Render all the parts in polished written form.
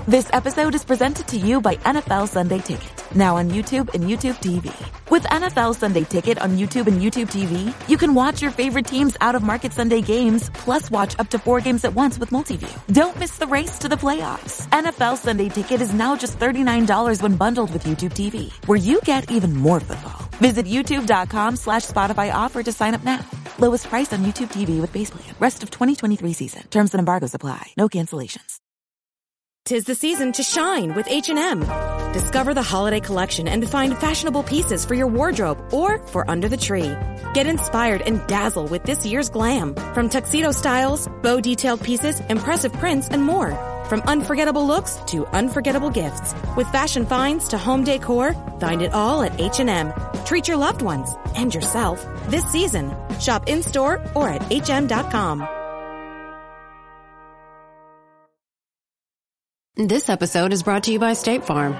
This episode is presented to you by NFL Sunday Ticket, now on YouTube and YouTube TV. With NFL Sunday Ticket on YouTube and YouTube TV, you can watch your favorite teams' out-of-market Sunday games, plus watch up to 4 games at once with Multiview. Don't miss the race to the playoffs. NFL Sunday Ticket is now just $39 when bundled with YouTube TV, where you get even more football. Visit youtube.com/Spotify offer to sign up now. Lowest price on YouTube TV with base plan. Rest of 2023 season. Terms and embargoes apply. No cancellations. 'Tis the season to shine with H&M. Discover the holiday collection and find fashionable pieces for your wardrobe or for under the tree. Get inspired and dazzle with this year's glam. From tuxedo styles, bow detailed pieces, impressive prints, and more. From unforgettable looks to unforgettable gifts. With fashion finds to home decor, find it all at H&M. Treat your loved ones and yourself this season. Shop in-store or at hm.com. This episode is brought to you by State Farm.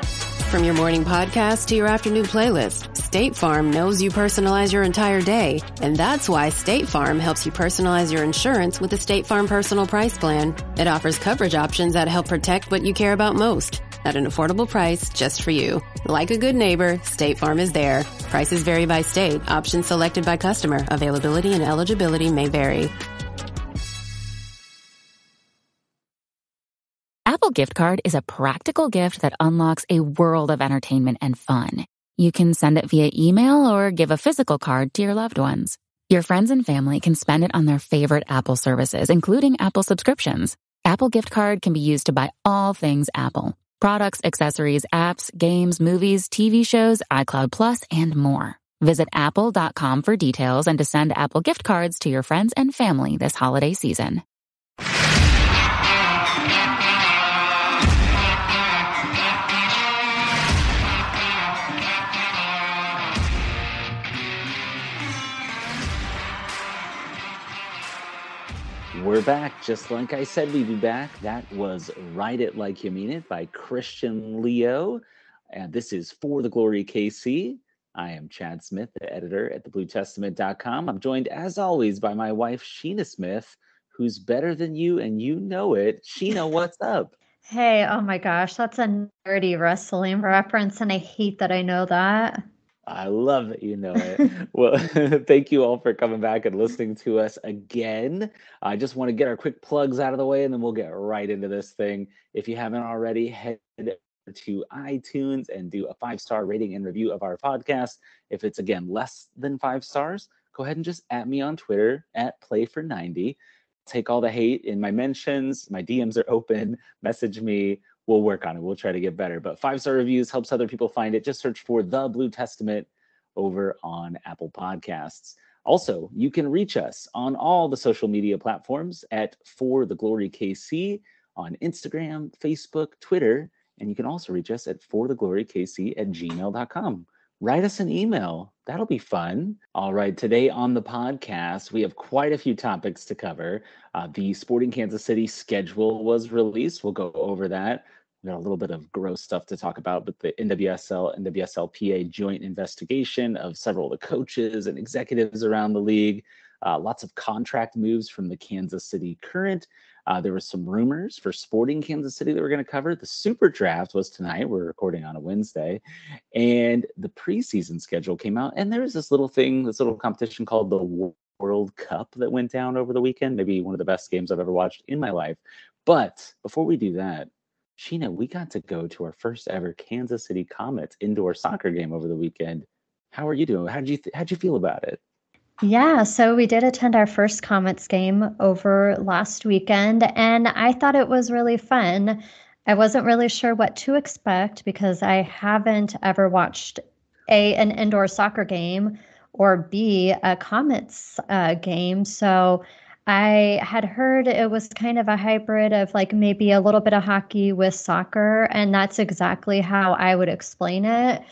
From your morning podcast to your afternoon playlist, State Farm knows you personalize your entire day. And that's why State Farm helps you personalize your insurance with the State Farm Personal Price Plan. It offers coverage options that help protect what you care about most at an affordable price just for you. Like a good neighbor, State Farm is there. Prices vary by state. Options selected by customer. Availability and eligibility may vary. Apple Gift Card is a practical gift that unlocks a world of entertainment and fun. You can send it via email or give a physical card to your loved ones. Your friends and family can spend it on their favorite Apple services, including Apple subscriptions. Apple Gift Card can be used to buy all things Apple. Products, accessories, apps, games, movies, TV shows, iCloud Plus, and more. Visit apple.com for details and to send Apple Gift Cards to your friends and family this holiday season. We're back, just like I said we'd be back. That was Write It Like You Mean It by Christian Leo. And this is For the Glory KC. I am Chad Smith, the editor at thebluetestament.com. I'm joined, as always, by my wife, Sheena Smith, who's better than you, and you know it. Sheena, what's up? Hey, oh my gosh, that's a nerdy wrestling reference, and I hate that I know that. I love that you know it. Well, thank you all for coming back and listening to us again. I just want to get our quick plugs out of the way, and then we'll get right into this thing. If you haven't already, head to iTunes and do a 5-star rating and review of our podcast. If it's, again, less than 5 stars, go ahead and just @ me on Twitter at @playfor90. Take all the hate in my mentions. My DMs are open. Message me. We'll work on it. We'll try to get better. But 5-star reviews helps other people find it. Just search for The Blue Testament over on Apple Podcasts. Also, you can reach us on all the social media platforms at For the Glory KC on Instagram, Facebook, Twitter, and you can also reach us at forthegloryKC@gmail.com. Write us an email. That'll be fun. All right, today on the podcast, we have quite a few topics to cover. The Sporting Kansas City schedule was released. We'll go over that. We got a little bit of gross stuff to talk about, but the NWSL, NWSLPA joint investigation of several of the coaches and executives around the league. Lots of contract moves from the Kansas City Current. There were some rumors for Sporting Kansas City that we're going to cover. The Super Draft was tonight. We're recording on a Wednesday. And the preseason schedule came out. And there was this little thing, this little competition called the World Cup that went down over the weekend. Maybe one of the best games I've ever watched in my life. But before we do that, Sheena, we got to go to our first ever Kansas City Comets indoor soccer game over the weekend. How are you doing? How'd you feel about it? Yeah, so we did attend our first Comets game over last weekend, and I thought it was really fun. I wasn't really sure what to expect because I haven't ever watched an indoor soccer game or B, a Comets game. So I had heard it was kind of a hybrid of like maybe a little bit of hockey with soccer, and that's exactly how I would explain it.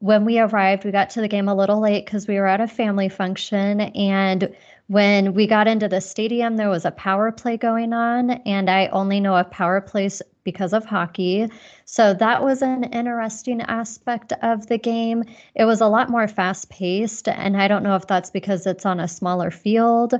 When we arrived, we got to the game a little late because we were at a family function. And when we got into the stadium, there was a power play going on. And I only know of power plays because of hockey. So that was an interesting aspect of the game. It was a lot more fast paced. And I don't know if that's because it's on a smaller field.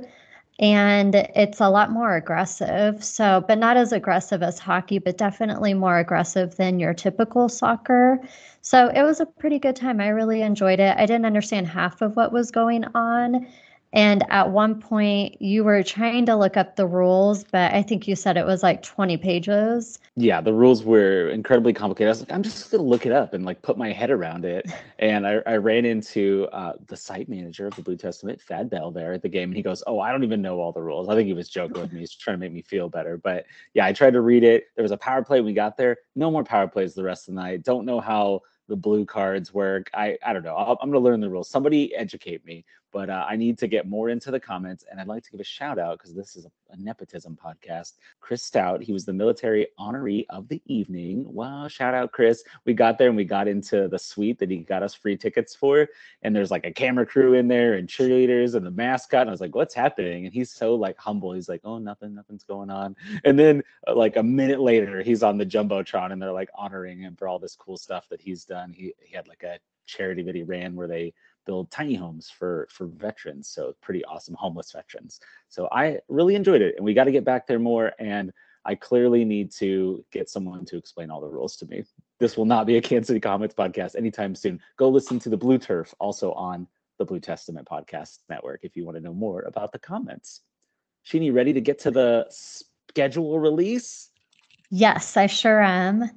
and it's a lot more aggressive. So, but not as aggressive as hockey, but definitely more aggressive than your typical soccer. So it was a pretty good time. I really enjoyed it. I didn't understand half of what was going on. And at one point, you were trying to look up the rules, but I think you said it was like 20 pages. Yeah, the rules were incredibly complicated. I was like, I'm just going to look it up and like put my head around it. And I ran into the site manager of the Blue Testament, Fad Bell, there at the game. And he goes, "Oh, I don't even know all the rules." I think he was joking with me. He's trying to make me feel better. But yeah, I tried to read it. There was a power play when we got there. No more power plays the rest of the night. Don't know how the blue cards work. I don't know. I'm going to learn the rules. Somebody educate me. But I need to get more into the comments, and I'd like to give a shout out because this is a nepotism podcast. Chris Stout, he was the military honoree of the evening. Wow, shout out, Chris. We got there and we got into the suite that he got us free tickets for, and there's like a camera crew in there and cheerleaders and the mascot. And I was like, "What's happening?" And he's so like humble. He's like, "Oh, nothing's going on." And then like a minute later, he's on the jumbotron, and they're like honoring him for all this cool stuff that he's done. He had like a charity that he ran where they build tiny homes for veterans. So pretty awesome, homeless veterans. So I really enjoyed it, and we got to get back there more. And I clearly need to get someone to explain all the rules to me. This will not be a Kansas City Comets podcast anytime soon. Go listen to the Blue Turf, also on the Blue Testament podcast network, if you want to know more about the Comets. Sheena, ready to get to the schedule release? Yes, I sure am.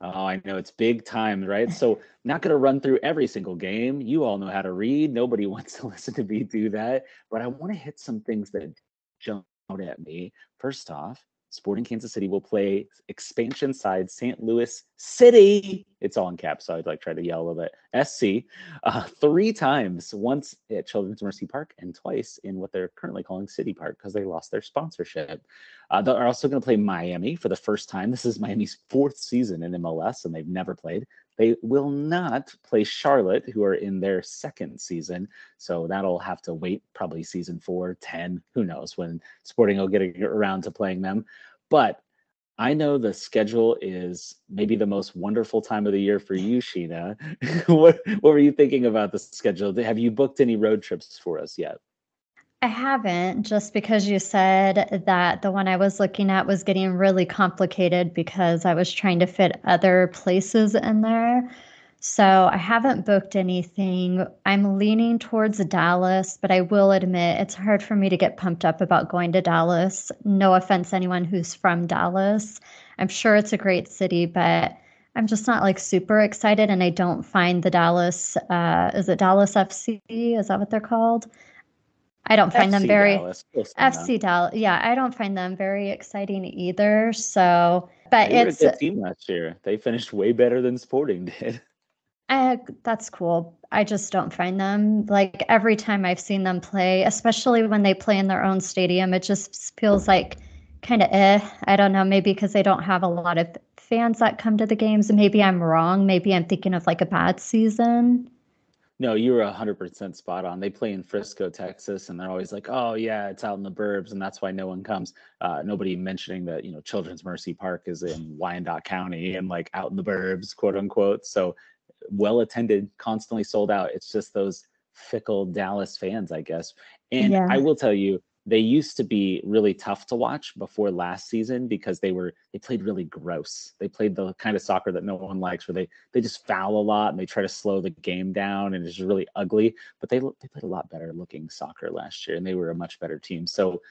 Oh, I know, it's big time, right? So not going to run through every single game. You all know how to read. Nobody wants to listen to me do that. But I want to hit some things that jump out at me. First off, Sporting Kansas City will play expansion side St. Louis City. It's all in caps, so I'd like try to yell a little bit. SC 3 times, once at Children's Mercy Park and twice in what they're currently calling City Park because they lost their sponsorship. They're also going to play Miami for the first time. This is Miami's 4th season in MLS, and they've never played. They will not play Charlotte, who are in their 2nd season. So that'll have to wait probably season 4, 10, who knows when Sporting will get around to playing them. But I know the schedule is maybe the most wonderful time of the year for you, Sheena. What were you thinking about the schedule? Have you booked any road trips for us yet? I haven't, just because you said that the one I was looking at was getting really complicated because I was trying to fit other places in there. So I haven't booked anything. I'm leaning towards Dallas, but I will admit it's hard for me to get pumped up about going to Dallas. No offense, anyone who's from Dallas. I'm sure it's a great city, but I'm just not like super excited. And I don't find the Dallas, is it Dallas FC? Is that what they're called? I don't find them very FC Dallas. Yeah, I don't find them very exciting either. So, but they were a good team last year. They finished way better than Sporting did. That's cool. I just don't find them, like, every time I've seen them play, especially when they play in their own stadium, it just feels like kind of I don't know, maybe because they don't have a lot of fans that come to the games. And maybe I'm wrong. Maybe I'm thinking of like a bad season. No, you were 100% spot on. They play in Frisco, Texas, and they're always like, "Oh yeah, it's out in the burbs," and that's why no one comes. Nobody mentioning that Children's Mercy Park is in Wyandotte County and like out in the burbs, quote unquote. So well attended, constantly sold out. It's just those fickle Dallas fans, I guess. And yeah. I will tell you, they used to be really tough to watch before last season because they played really gross. They played the kind of soccer that no one likes, where they just foul a lot and they try to slow the game down, and it's just really ugly. But they played a lot better looking soccer last year, and they were a much better team. So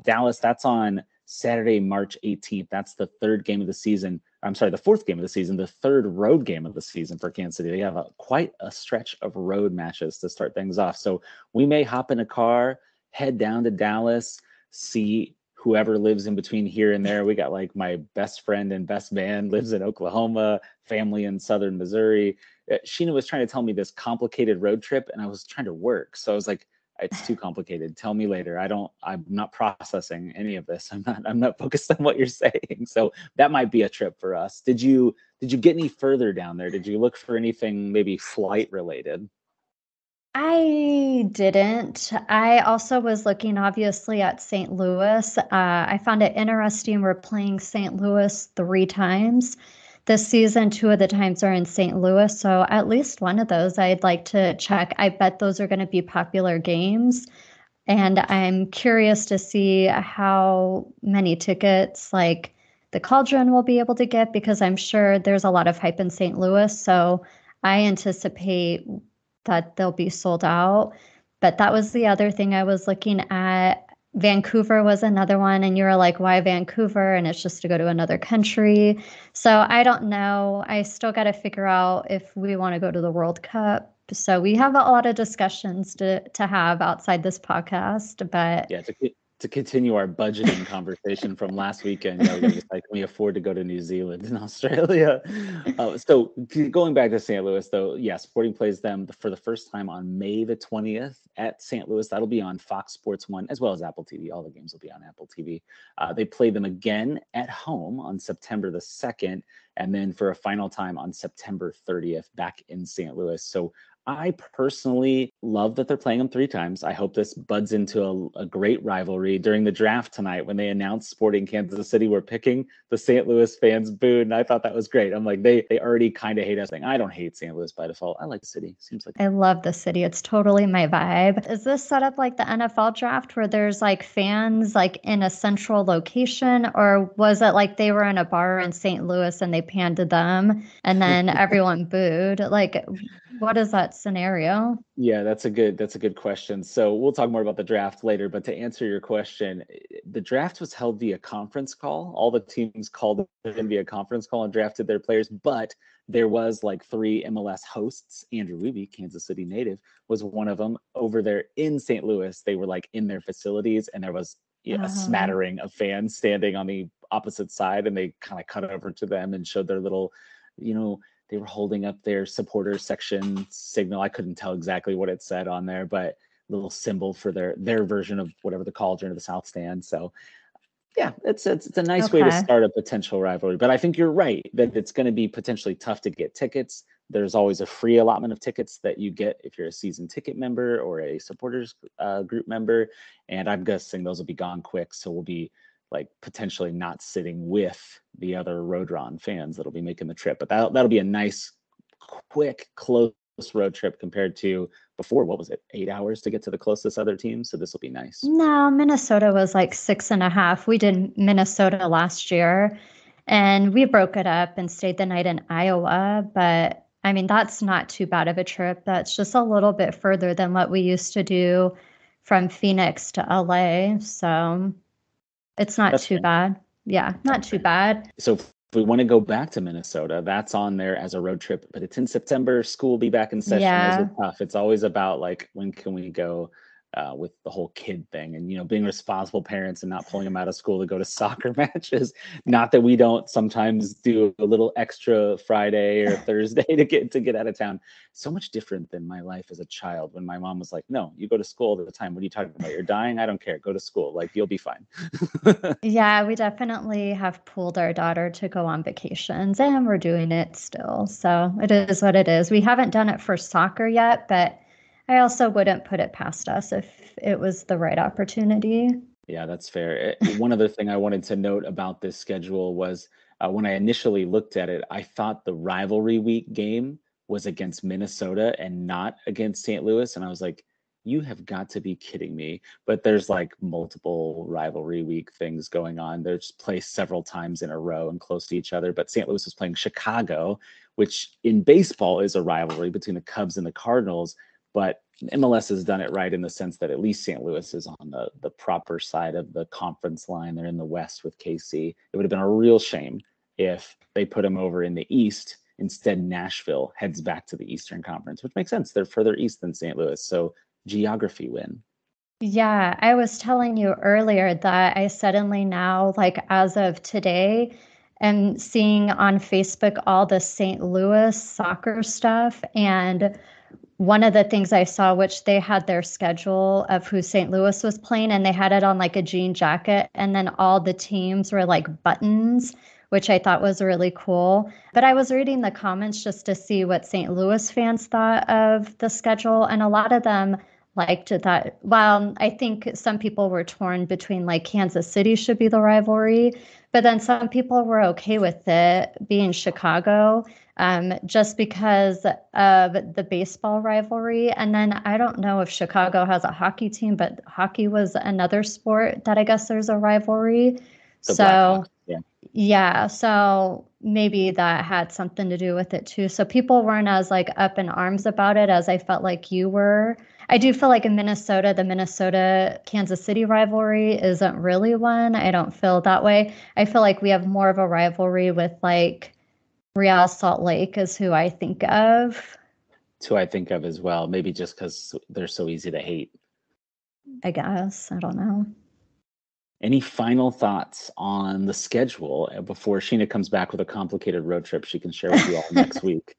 Dallas, that's on Saturday, March 18th. That's the 3rd game of the season. I'm sorry, the 4th game of the season, the 3rd road game of the season for Kansas City. They have quite a stretch of road matches to start things off. So we may hop in a car, head down to Dallas, see whoever lives in between here and there. We got like my best friend and best man lives in Oklahoma, family in southern Missouri. Sheena was trying to tell me this complicated road trip, and I was trying to work. So I was like, it's too complicated. Tell me later. I'm not processing any of this. I'm not focused on what you're saying. So that might be a trip for us. Did you get any further down there? Did you look for anything maybe flight related? I didn't. I also was looking obviously at St. Louis. I found it interesting. We're playing St. Louis 3 times this season. 2 of the times are in St. Louis. So at least one of those I'd like to check. I bet those are going to be popular games. And I'm curious to see how many tickets like the Cauldron will be able to get, because I'm sure there's a lot of hype in St. Louis. So I anticipate that they'll be sold out. But that was the other thing I was looking at. Vancouver was another one, and you were like, why Vancouver? And it's just to go to another country. So I don't know. I still got to figure out if we want to go to the World Cup. So we have a lot of discussions to have outside this podcast, but yeah, to continue our budgeting conversation from last weekend, we got to decide, can we afford to go to New Zealand and Australia? So going back to St. Louis, though, yeah, Sporting plays them for the first time on May the 20th at St. Louis. That'll be on Fox Sports 1 as well as Apple TV. All the games will be on Apple TV. They play them again at home on September the 2nd, and then for a final time on September 30th back in St. Louis. So I personally love that they're playing them 3 times. I hope this buds into a great rivalry. During the draft tonight, when they announced Sporting Kansas City were picking, the St. Louis fans booed, and I thought that was great. I'm like, they already kind of hate us. I don't hate St. Louis by default. I like the city. Seems like I love the city. It's totally my vibe. Is this set up like the NFL draft where there's like fans like in a central location, or was it like they were in a bar in St. Louis and they panned to them and then everyone booed? Like, what is that scenario? Yeah, that's a good question. So we'll talk more about the draft later, but to answer your question, the draft was held via conference call. All the teams called in via conference call and drafted their players, but there was like 3 MLS hosts. Andrew Wiebe, Kansas City native, was one of them over there in St. Louis. They were like in their facilities, and there was a smattering of fans standing on the opposite side, and they kind of cut over to them and showed their little, they were holding up their supporter section signal. I couldn't tell exactly what it said on there, but little symbol for their version of whatever the Cauldron or the South Stand. So yeah, it's a nice way to start a potential rivalry. But I think you're right that it's going to be potentially tough to get tickets. There's always a free allotment of tickets that you get if you're a season ticket member or a supporters group member. And I'm guessing those will be gone quick. So we'll be like potentially not sitting with the other Roadrun fans that'll be making the trip. But that'll be a nice, quick, close road trip compared to before. What was it, 8 hours to get to the closest other team? So this will be nice. No, Minnesota was like 6.5. We did Minnesota last year, and we broke it up and stayed the night in Iowa. But I mean, that's not too bad of a trip. That's just a little bit further than what we used to do from Phoenix to LA. So it's not too bad. Yeah, not too bad. So if we want to go back to Minnesota, that's on there as a road trip, but it's in September. School will be back in session. Yeah. Those are tough. It's always about like, when can we go with the whole kid thing and, being responsible parents and not pulling them out of school to go to soccer matches. Not that we don't sometimes do a little extra Friday or Thursday to get out of town. So much different than my life as a child when my mom was like, no, you go to school all the time. What are you talking about? You're dying? I don't care. Go to school. Like, you'll be fine. Yeah, we definitely have pulled our daughter to go on vacations, and we're doing it still. So it is what it is. We haven't done it for soccer yet, but I also wouldn't put it past us if it was the right opportunity. Yeah, that's fair. One other thing I wanted to note about this schedule was when I initially looked at it, I thought the rivalry week game was against Minnesota and not against St. Louis. And I was like, you have got to be kidding me. But there's like multiple rivalry week things going on. They're just placed several times in a row and close to each other. But St. Louis was playing Chicago, which in baseball is a rivalry between the Cubs and the Cardinals. But MLS has done it right in the sense that at least St. Louis is on the proper side of the conference line. They're in the West with KC. It would have been a real shame if they put them over in the East. Instead, Nashville heads back to the Eastern Conference, which makes sense. They're further east than St. Louis. So geography win. Yeah, I was telling you earlier that I suddenly now, like as of today, am seeing on Facebook all the St. Louis soccer stuff. And one of the things I saw, which they had their schedule of who St. Louis was playing, and they had it on like a jean jacket. And then all the teams were like buttons, which I thought was really cool. But I was reading the comments just to see what St. Louis fans thought of the schedule. And a lot of them liked that. Well, I think some people were torn between like Kansas City should be the rivalry. But then some people were okay with it being Chicago, just because of the baseball rivalry. And then I don't know if Chicago has a hockey team, but hockey was another sport that I guess there's a rivalry. The So Blackhawks, yeah. yeah, so maybe that had something to do with it too. So people weren't as like up in arms about it as I felt like you were. I do feel like in Minnesota, the Minnesota-Kansas City rivalry isn't really one. I don't feel that way. I feel like we have more of a rivalry with like Real Salt Lake is who I think of. It's who I think of as well. Maybe just because they're so easy to hate. I guess. I don't know. Any final thoughts on the schedule before Sheena comes back with a complicated road trip she can share with you all next week?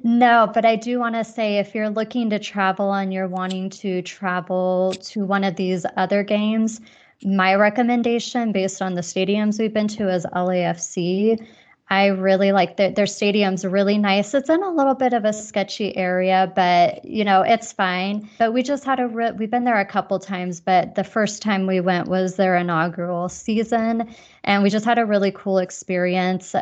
No, but I do want to say if you're looking to travel and you're wanting to travel to one of these other games, my recommendation based on the stadiums we've been to is LAFC. I really like their stadium's really nice. It's in a little bit of a sketchy area, but it's fine. But we just had we've been there a couple times, but the first time we went was their inaugural season, and we just had a really cool experience.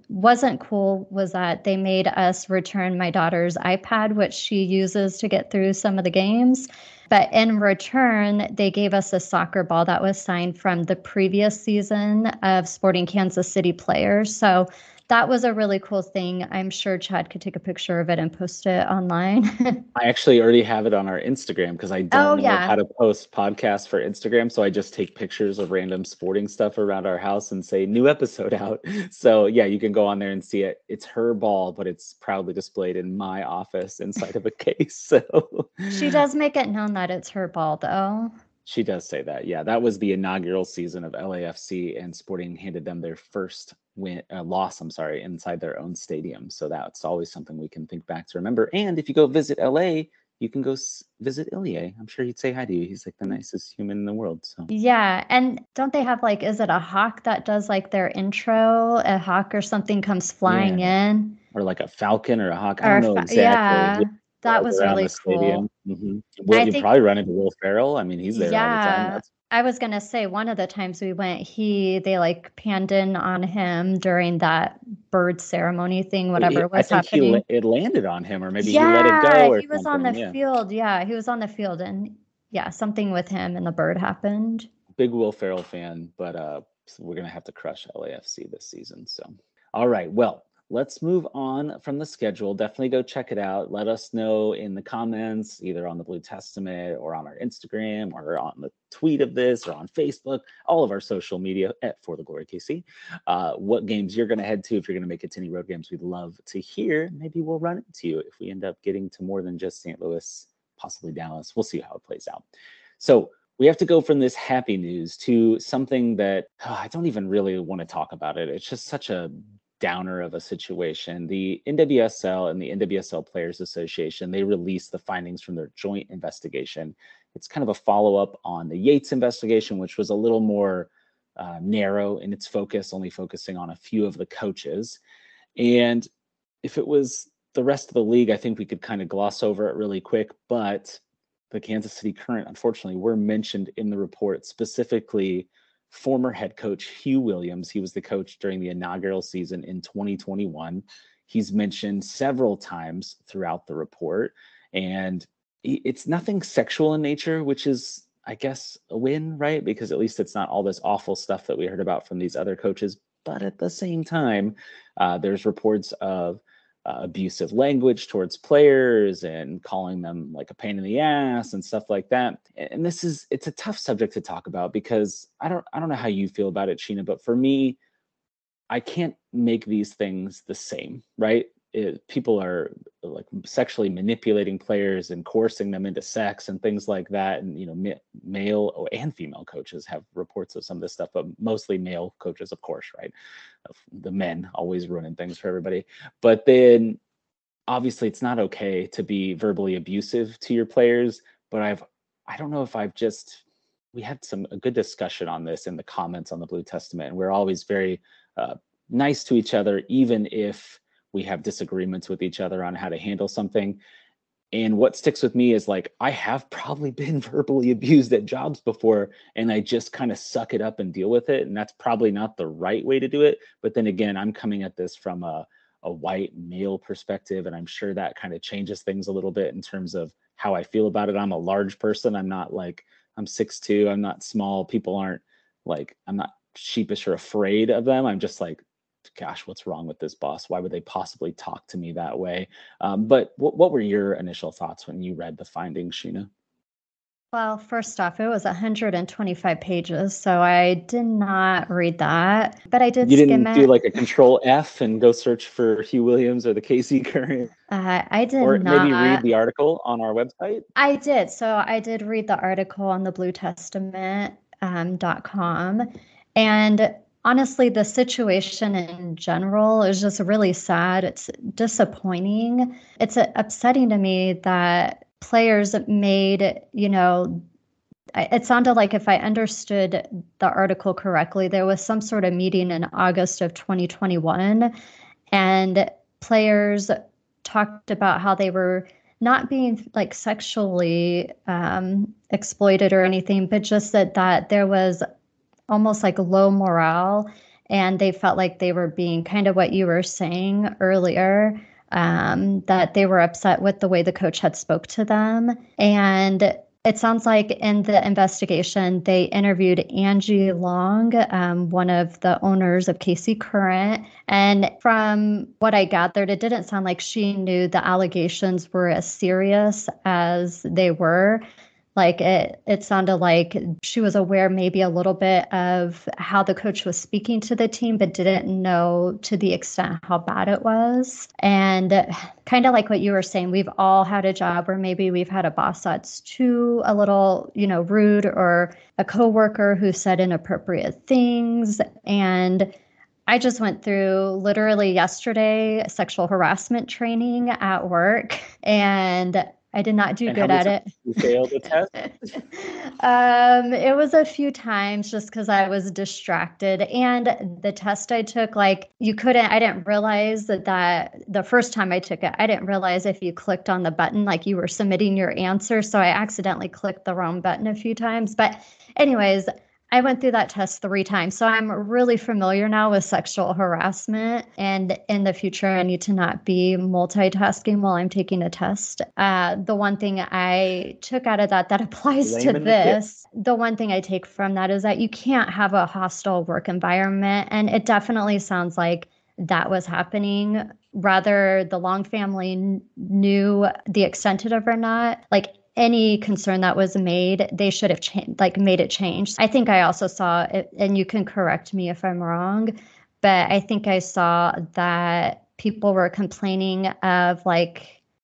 Wasn't cool was that they made us return my daughter's iPad, which she uses to get through some of the games. But in return, they gave us a soccer ball that was signed from the previous season of Sporting Kansas City players. So that was a really cool thing. I'm sure Chad could take a picture of it and post it online. I actually already have it on our Instagram because I don't know how to post podcasts for Instagram. So I just take pictures of random sporting stuff around our house and say new episode out. So yeah, you can go on there and see it. It's her ball, but it's proudly displayed in my office inside of a case. So she does make it known that it's her ball though. She does say that. Yeah, that was the inaugural season of LAFC, and Sporting handed them their first loss inside their own stadium. So that's always something we can think back to remember. And if you go visit LA, you can go visit Ilya. I'm sure he'd say hi to you. He's like the nicest human in the world. So yeah. And don't they have is it a hawk that does their intro? A hawk or something comes flying in? Or like a falcon or a hawk. I don't know exactly. Yeah. That was really cool. Mm-hmm. Well, you probably run into Will Ferrell. I mean, he's there all the time. I was going to say one of the times we went, they panned in on him during that bird ceremony thing, whatever was happening. It landed on him, or maybe he let it go. Or he was on the field. Yeah, he was on the field, and something with him and the bird happened. Big Will Ferrell fan, but we're going to have to crush LAFC this season. So, all right, well, let's move on from the schedule. Definitely go check it out. Let us know in the comments, either on the Blue Testament or on our Instagram or on the tweet of this or on Facebook, all of our social media at For the Glory KC. What games you're going to head to if you're going to make it to any road games. We'd love to hear. Maybe we'll run into you if we end up getting to more than just St. Louis, possibly Dallas. We'll see how it plays out. So we have to go from this happy news to something that I don't even really want to talk about it. It's just such a downer of a situation. The NWSL and the NWSL Players Association, they released the findings from their joint investigation. It's kind of a follow-up on the Yates investigation, which was a little more narrow in its focus, only focusing on a few of the coaches. And if it was the rest of the league, I think we could kind of gloss over it really quick, but the Kansas City Current, unfortunately, were mentioned in the report, specifically former head coach Huw Williams. He was the coach during the inaugural season in 2021. He's mentioned several times throughout the report, and it's nothing sexual in nature, which is, I guess, a win, right? Because at least it's not all this awful stuff that we heard about from these other coaches. But at the same time, there's reports of abusive language towards players and calling them like a pain in the ass and stuff like that. And it's a tough subject to talk about because I don't know how you feel about it, Sheena, but for me, I can't make these things the same, right? People are like sexually manipulating players and coercing them into sex and things like that. And, male and female coaches have reports of some of this stuff, but mostly male coaches, of course, right? The men always ruining things for everybody. But then obviously it's not okay to be verbally abusive to your players, but I don't know if we had a good discussion on this in the comments on the Blue Testament. And we're always very nice to each other, even if we have disagreements with each other on how to handle something. And what sticks with me is like, I have probably been verbally abused at jobs before, and I just kind of suck it up and deal with it. And that's probably not the right way to do it. But then again, I'm coming at this from a white male perspective, and I'm sure that kind of changes things a little bit in terms of how I feel about it. I'm a large person. I'm not like, I'm 6'2". I'm not small. People aren't like, I'm not sheepish or afraid of them. I'm just like, gosh, what's wrong with this boss? Why would they possibly talk to me that way? But what were your initial thoughts when you read the findings, Sheena? Well, first off, it was 125 pages, so I did not read that, but I did You skim didn't do it. like a control F and go search for Huw Williams or the KC Current, I did or maybe read not. the article on our website? I did. So I did read the article on the .com. And honestly, the situation in general is just really sad. It's disappointing. It's upsetting to me that players made, it sounded like, if I understood the article correctly, there was some sort of meeting in August of 2021, and players talked about how they were not being like sexually exploited or anything, but just that there was almost like low morale, and they felt like they were being kind of what you were saying earlier, that they were upset with the way the coach had spoke to them. And it sounds like in the investigation, they interviewed Angie Long, one of the owners of KC Current. And from what I gathered, it didn't sound like she knew the allegations were as serious as they were. Like it sounded like she was aware maybe a little bit of how the coach was speaking to the team, but didn't know to the extent how bad it was. And kind of like what you were saying, we've all had a job where maybe we've had a boss that's too a little, rude, or a coworker who said inappropriate things. And I just went through literally yesterday sexual harassment training at work, and I did not do good at it. You failed the test? It was a few times just because I was distracted. And the test I took, I didn't realize that the first time I took it, I didn't realize if you clicked on the button, like you were submitting your answer. So I accidentally clicked the wrong button a few times. But anyways, I went through that test 3 times. So I'm really familiar now with sexual harassment. And in the future, I need to not be multitasking while I'm taking a test. The one thing I took out of that applies to this, the one thing I take from that is that you can't have a hostile work environment. And it definitely sounds like that was happening. Rather, the Long family knew the extent of it or not. Like, any concern that was made, they should have made it change. I think I also saw it, and you can correct me if I'm wrong, but I think I saw that people were complaining of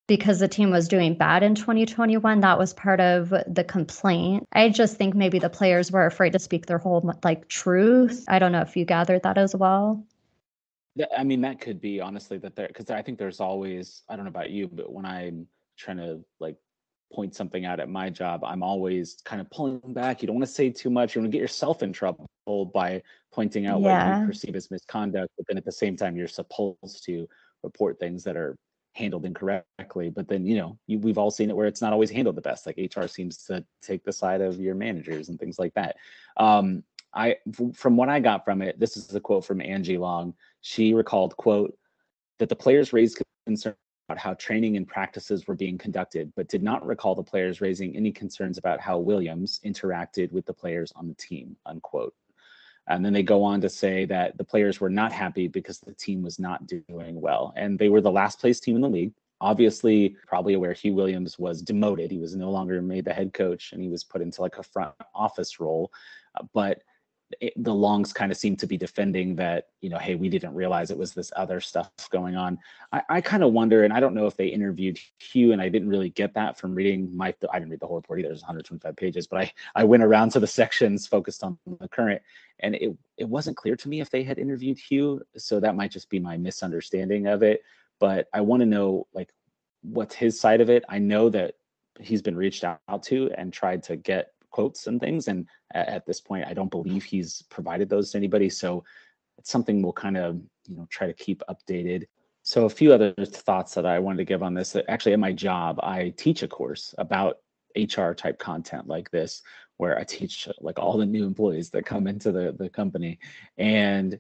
because the team was doing bad in 2021, that was part of the complaint. I just think maybe the players were afraid to speak their whole truth. I don't know if you gathered that as well. I mean, that could be honestly because I think there's always, I don't know about you, but when I'm trying to point something out at my job, I'm always kind of pulling back. You don't want to say too much. You want to get yourself in trouble by pointing out what you perceive as misconduct, but then at the same time, you're supposed to report things that are handled incorrectly. But then, we've all seen it where it's not always handled the best. Like HR seems to take the side of your managers and things like that. From what I got from it, this is a quote from Angie Long. She recalled, quote, that the players raised concern about how training and practices were being conducted, but did not recall the players raising any concerns about how Williams interacted with the players on the team, unquote. And then they go on to say that the players were not happy because the team was not doing well. And they were the last place team in the league. Obviously, probably aware Huw Williams was demoted. He was no longer made the head coach, and he was put into a front office role. But the Longs kind of seem to be defending that, hey, we didn't realize it was this other stuff going on. I kind of wonder, and I don't know if they interviewed Huw, and I didn't really get that from reading I didn't read the whole report either. There's 125 pages, but I went around to the sections focused on the Current, and it wasn't clear to me if they had interviewed Huw. So that might just be my misunderstanding of it. But I want to know, what's his side of it. I know that he's been reached out to and tried to get quotes and things, and at this point I don't believe he's provided those to anybody, so it's something we'll kind of try to keep updated. So a few other thoughts that I wanted to give on this. Actually, at my job, I teach a course about HR type content like this, where I teach like all the new employees that come into the company. And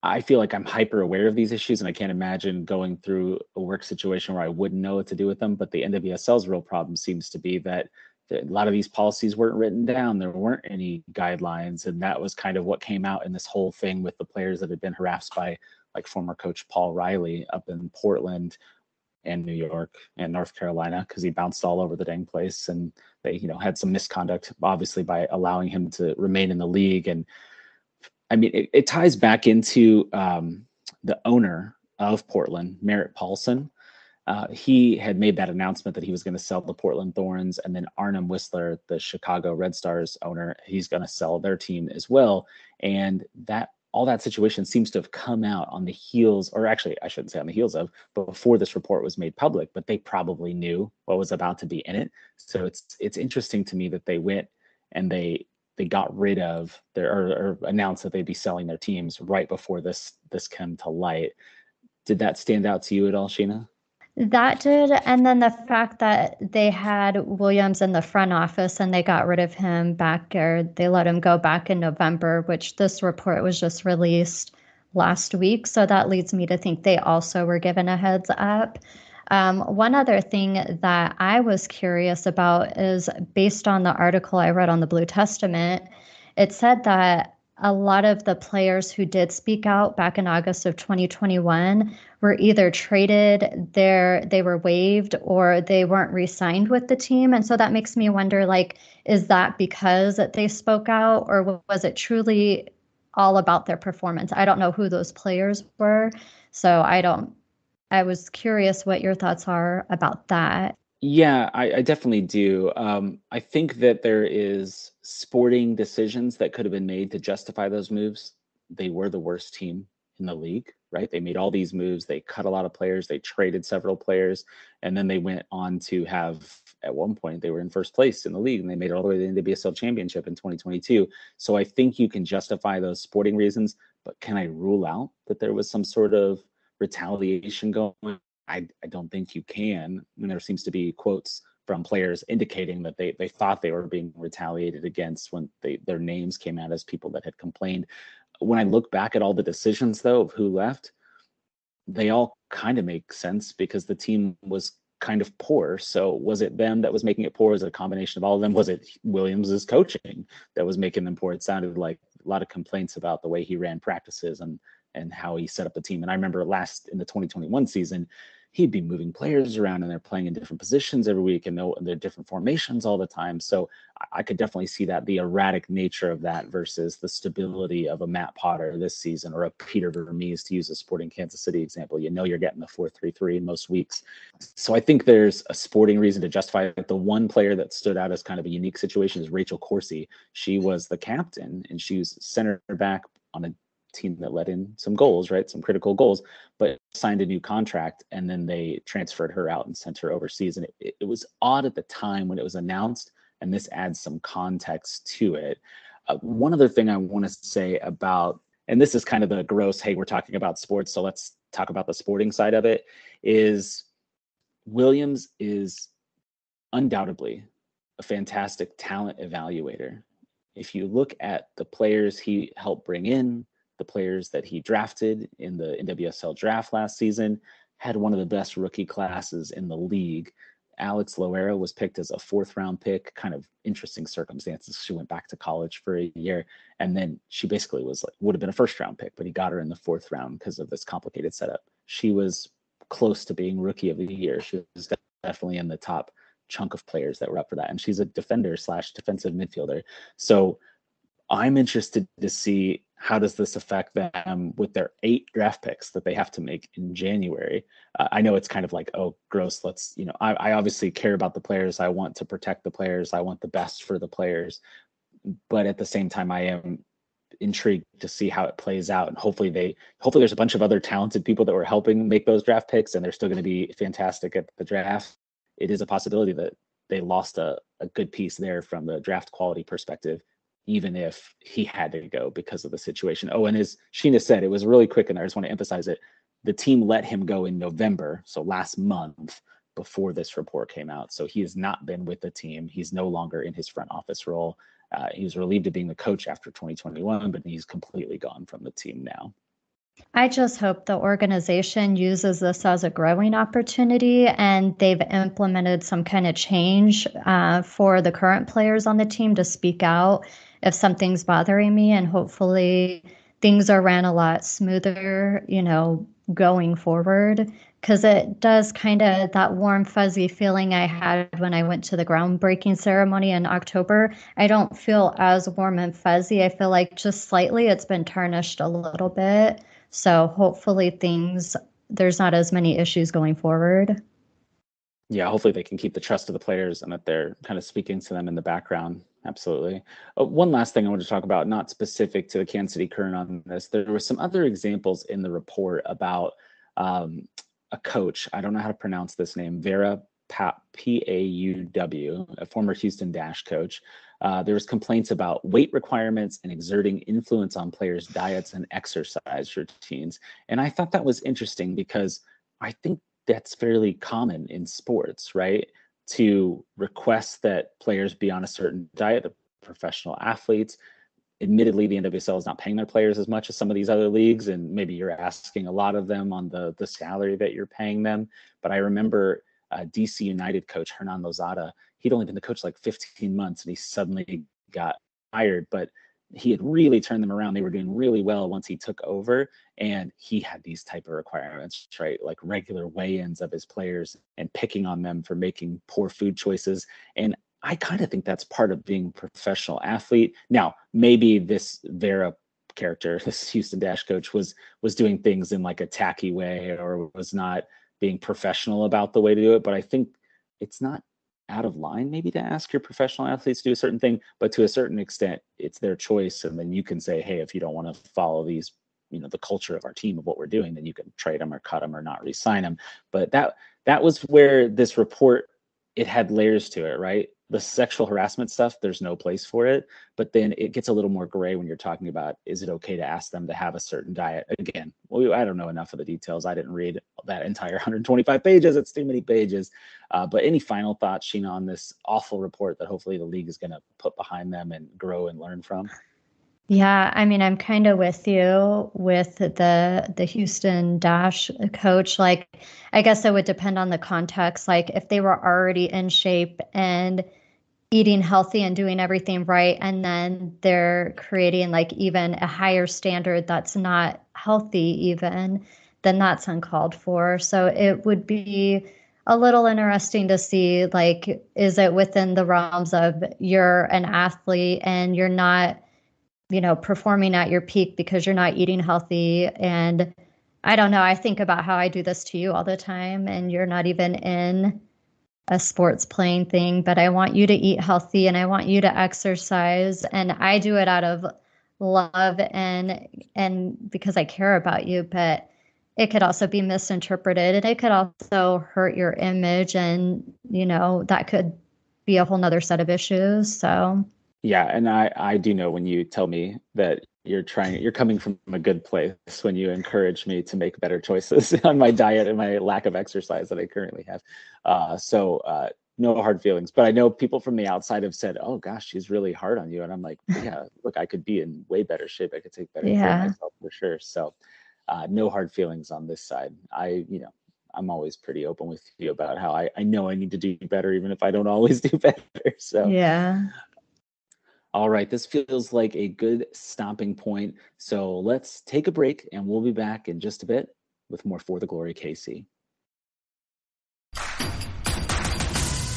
I feel like I'm hyper aware of these issues, and I can't imagine going through a work situation where I wouldn't know what to do with them. But the NWSL's real problem seems to be that a lot of these policies weren't written down. There weren't any guidelines, and that was kind of what came out in this whole thing with the players that had been harassed by like former coach Paul Riley up in Portland and New York and North Carolina, because he bounced all over the dang place, and they, had some misconduct, obviously, by allowing him to remain in the league. And I mean, it ties back into the owner of Portland, Merritt Paulson. He had made that announcement that he was going to sell the Portland Thorns, and then Arnim Whistler, the Chicago Red Stars owner, he's going to sell their team as well. And all that situation seems to have come out on the heels, or actually, I shouldn't say on the heels of, but before this report was made public. But they probably knew what was about to be in it. So it's interesting to me that they went and they got rid of or announced that they'd be selling their teams right before this came to light. Did that stand out to you at all, Sheena? That did. And then the fact that they had Williams in the front office and they got rid of him back, or they let him go back in November, which this report was just released last week. So that leads me to think they also were given a heads up. One other thing that I was curious about is based on the article I read on the Blue Testament, it said that a lot of the players who did speak out back in August of 2021 were either traded, they were waived, or they weren't re-signed with the team. And so that makes me wonder, like, is that because they spoke out, or was it truly all about their performance? I don't know who those players were, so I was curious what your thoughts are about that. Yeah, I definitely do. I think that there is sporting decisions that could have been made to justify those moves. They were the worst team in the league, right? They made all these moves. They cut a lot of players. They traded several players. And then they went on to have, at one point, they were in first place in the league, and they made it all the way to the NWSL championship in 2022. So I think you can justify those sporting reasons, but can I rule out that there was some sort of retaliation going on? I don't think you can. And there seems to be quotes from players indicating that they thought they were being retaliated against when their names came out as people that had complained. When I look back at all the decisions, though, of who left, they all kind of make sense because the team was kind of poor. So was it them that was making it poor? Was it a combination of all of them? Was it Williams's coaching that was making them poor? It sounded like a lot of complaints about the way he ran practices and how he set up the team. And I remember in the 2021 season, he'd be moving players around and they're playing in different positions every week and they're different formations all the time. So I could definitely see that, the erratic nature of that versus the stability of a Matt Potter this season or a Peter Vermees, to use a Sporting Kansas City example. You're getting the 4-3-3 in most weeks. So I think there's a sporting reason to justify it. The one player that stood out as kind of a unique situation is Rachel Corsi. She was the captain and she was center back on a team that let in some goals, right? Some critical goals, but signed a new contract, and then they transferred her out and sent her overseas. And it was odd at the time when it was announced, and this adds some context to it. One other thing I want to say about, and this is kind of the gross, hey, we're talking about sports, so let's talk about the sporting side of it, is Williams is undoubtedly a fantastic talent evaluator. If you look at the players he helped bring in, the players that he drafted in the NWSL draft last season, had one of the best rookie classes in the league. Alex Loera was picked as a 4th-round pick, kind of interesting circumstances. She went back to college for a year, and then she basically would have been a 1st-round pick, but he got her in the 4th round because of this complicated setup. She was close to being rookie of the year. She was definitely in the top chunk of players that were up for that. And she's a defender/defensive midfielder. So I'm interested to see, how does this affect them with their 8 draft picks that they have to make in January? I know it's kind of like, oh, gross. I obviously care about the players. I want to protect the players. I want the best for the players. But at the same time, I am intrigued to see how it plays out. And hopefully there's a bunch of other talented people that were helping make those draft picks, and they're still going to be fantastic at the draft. It is a possibility that they lost a good piece there from the draft quality perspective, even if he had to go because of the situation. Oh, and as Sheena said, it was really quick, and I just want to emphasize it. the team let him go in November, so last month, before this report came out. So he has not been with the team. He's no longer in his front office role. He was relieved of being the coach after 2021, but he's completely gone from the team now. I just hope the organization uses this as a growing opportunity and they've implemented some kind of change for the current players on the team to speak out if something's bothering me, and hopefully things are ran a lot smoother, going forward. Because it does kind of, that warm, fuzzy feeling I had when I went to the groundbreaking ceremony in October, I don't feel as warm and fuzzy. I feel like just slightly it's been tarnished a little bit. So hopefully there's not as many issues going forward. Yeah, hopefully they can keep the trust of the players and that they're kind of speaking to them in the background. Absolutely. One last thing I want to talk about, not specific to the Kansas City Current on this. There were some other examples in the report about a coach. I don't know how to pronounce this name. Vera Pauw, a former Houston Dash coach. There was complaints about weight requirements and exerting influence on players' diets and exercise routines. And I thought that was interesting because I think that's fairly common in sports, right? To request that players be on a certain diet, the professional athletes. Admittedly, the NWSL is not paying their players as much as some of these other leagues, and maybe you're asking a lot of them on the salary that you're paying them. But I remember DC United coach Hernan Lozada, he'd only been the coach like 15 months, and he suddenly got hired. But he had really turned them around. They were doing really well once he took over, and he had these type of requirements, right? Like regular weigh-ins of his players and picking on them for making poor food choices. And I kind of think that's part of being a professional athlete. Now, maybe this Vera character, this Houston Dash coach, was doing things in like a tacky way or was not being professional about the way to do it. But I think it's not out of line maybe to ask your professional athletes to do a certain thing, but to a certain extent, it's their choice. And then you can say, hey, if you don't want to follow these, the culture of our team of what we're doing, then you can trade them or cut them or not re-sign them. But that was where this report, it had layers to it, right? The sexual harassment stuff, there's no place for it. But then it gets a little more gray when you're talking about, is it okay to ask them to have a certain diet? Again, I don't know enough of the details. I didn't read that entire 125 pages. It's too many pages. But any final thoughts, Sheena, on this awful report that hopefully the league is going to put behind them and grow and learn from? Yeah, I mean, I'm kind of with you with the Houston Dash coach. Like, I guess it would depend on the context. Like, if they were already in shape and eating healthy and doing everything right, and then they're creating like even a higher standard that's not healthy even, then that's uncalled for. So it would be a little interesting to see, like, is it within the realms of you're an athlete and you're not, performing at your peak because you're not eating healthy. And I don't know, I think about how I do this to you all the time and you're not even in a sports playing thing, but I want you to eat healthy and I want you to exercise. And I do it out of love and because I care about you, but it could also be misinterpreted and it could also hurt your image. And, that could be a whole nother set of issues. So yeah, and I do know when you tell me that you're coming from a good place when you encourage me to make better choices on my diet and my lack of exercise that I currently have. So no hard feelings. But I know people from the outside have said, oh gosh, she's really hard on you. And I'm like, yeah, look, I could be in way better shape. I could take better care of myself for sure. So no hard feelings on this side. I'm always pretty open with you about how I know I need to do better, even if I don't always do better. So yeah. All right, this feels like a good stopping point. So let's take a break and we'll be back in just a bit with more For the Glory KC.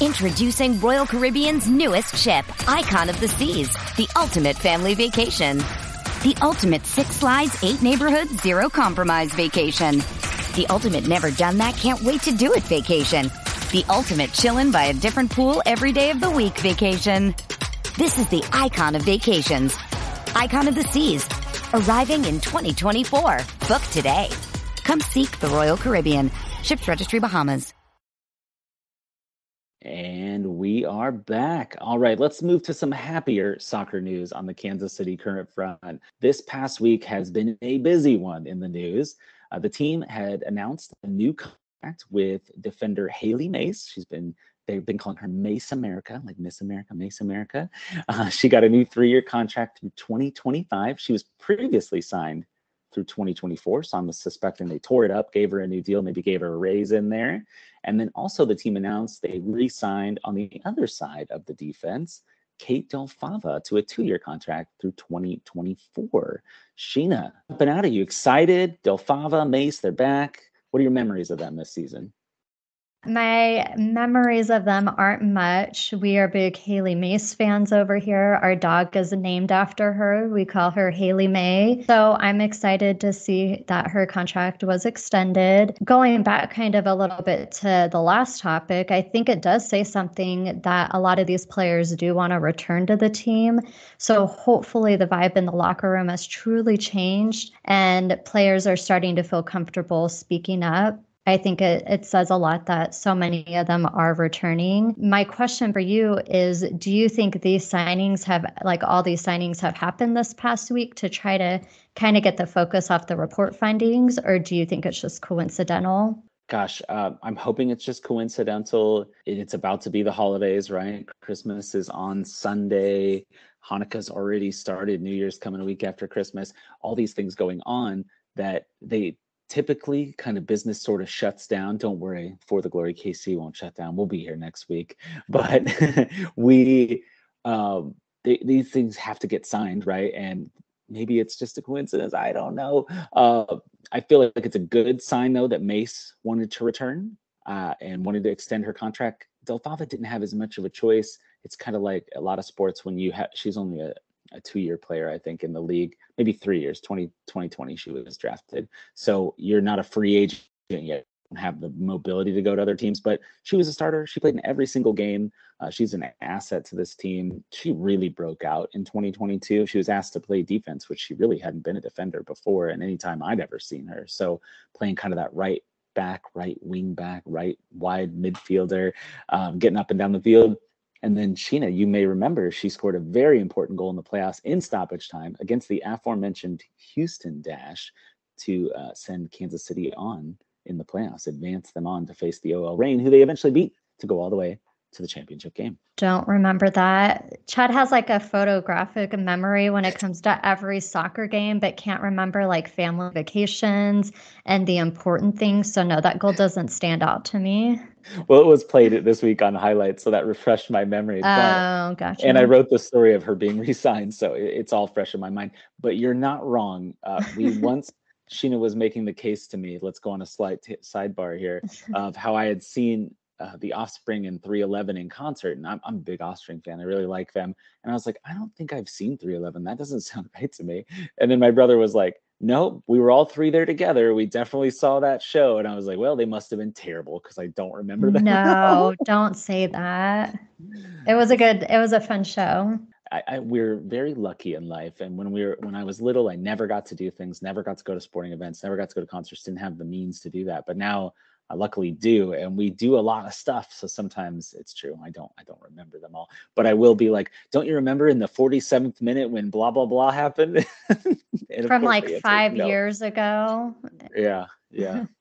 Introducing Royal Caribbean's newest ship, Icon of the Seas, the ultimate family vacation. The ultimate 6 slides, 8 neighborhoods, 0 compromise vacation. The ultimate never done that, can't wait to do it vacation. The ultimate chillin' by a different pool every day of the week vacation. This is the Icon of Vacations. Icon of the Seas. Arriving in 2024. Book today. Come seek the Royal Caribbean. Ships Registry, Bahamas. And we are back. All right, let's move to some happier soccer news on the Kansas City Current front. This past week has been a busy one in the news. The team had announced a new contract with defender Haley Mace. They've been calling her Mace America, like Miss America, Mace America. She got a new 3-year contract through 2025. She was previously signed through 2024. So I'm suspecting they tore it up, gave her a new deal, maybe gave her a raise in there. And then also the team announced they re-signed on the other side of the defense, Kate Fava to a 2-year contract through 2024. Sheena, up and out, are you excited? Fava, Mace, they're back. What are your memories of them this season? My memories of them aren't much. We are big Haley Mace fans over here. Our dog is named after her. We call her Haley May. So I'm excited to see that her contract was extended. Going back kind of a little bit to the last topic, I think it does say something that a lot of these players do want to return to the team. So hopefully the vibe in the locker room has truly changed and players are starting to feel comfortable speaking up. I think it says a lot that so many of them are returning. My question for you is, do you think these signings all these signings have happened this past week to try to kind of get the focus off the report findings, or do you think it's just coincidental? Gosh, I'm hoping it's just coincidental. It's about to be the holidays, right? Christmas is on Sunday. Hanukkah's already started. New Year's coming a week after Christmas. All these things going on that they typically kind of business sort of shuts down. Don't worry, For the Glory KC won't shut down. We'll be here next week. But these things have to get signed, right? And maybe it's just a coincidence. I don't know. I feel like it's a good sign, though, that Mace wanted to return and wanted to extend her contract. Fava didn't have as much of a choice. It's kind of like a lot of sports when she's only a 2-year player, I think, in the league, maybe 3 years. 2020 she was drafted. So you're not a free agent yet. You don't have the mobility to go to other teams, but she was a starter. She played in every single game. She's an asset to this team. She really broke out in 2022. She was asked to play defense, which she really hadn't been a defender before and any time I'd ever seen her. So playing kind of that right back, right wing back, right wide midfielder, getting up and down the field. And then Sheena, you may remember, she scored a very important goal in the playoffs in stoppage time against the aforementioned Houston Dash to send Kansas City on in the playoffs, advance them on to face the OL Reign, who they eventually beat to go all the way to the championship game. Don't remember that. Chad has like a photographic memory when it comes to every soccer game, but can't remember like family vacations and the important things. So no, that goal doesn't stand out to me. Well, it was played this week on highlights, so that refreshed my memory. Oh, gotcha. And I wrote the story of her being re-signed, so it's all fresh in my mind. But you're not wrong. Once Sheena was making the case to me, let's go on a slight sidebar here, of how I had seen the Offspring and 311 in concert, and I'm a big Offspring fan. I really like them. And I was like, I don't think I've seen 311. That doesn't sound right to me. And then my brother was like, no, we were all three there together. We definitely saw that show. And I was like, well, they must have been terrible because I don't remember that. No, don't say that. It was a fun show. We're very lucky in life. And when I was little, I never got to do things, never got to go to sporting events, never got to go to concerts, didn't have the means to do that. But now I luckily do, and we do a lot of stuff. So sometimes it's true. I don't remember them all, but I will be like, don't you remember in the 47th minute when blah, blah, blah happened? From like 5 years ago. Yeah,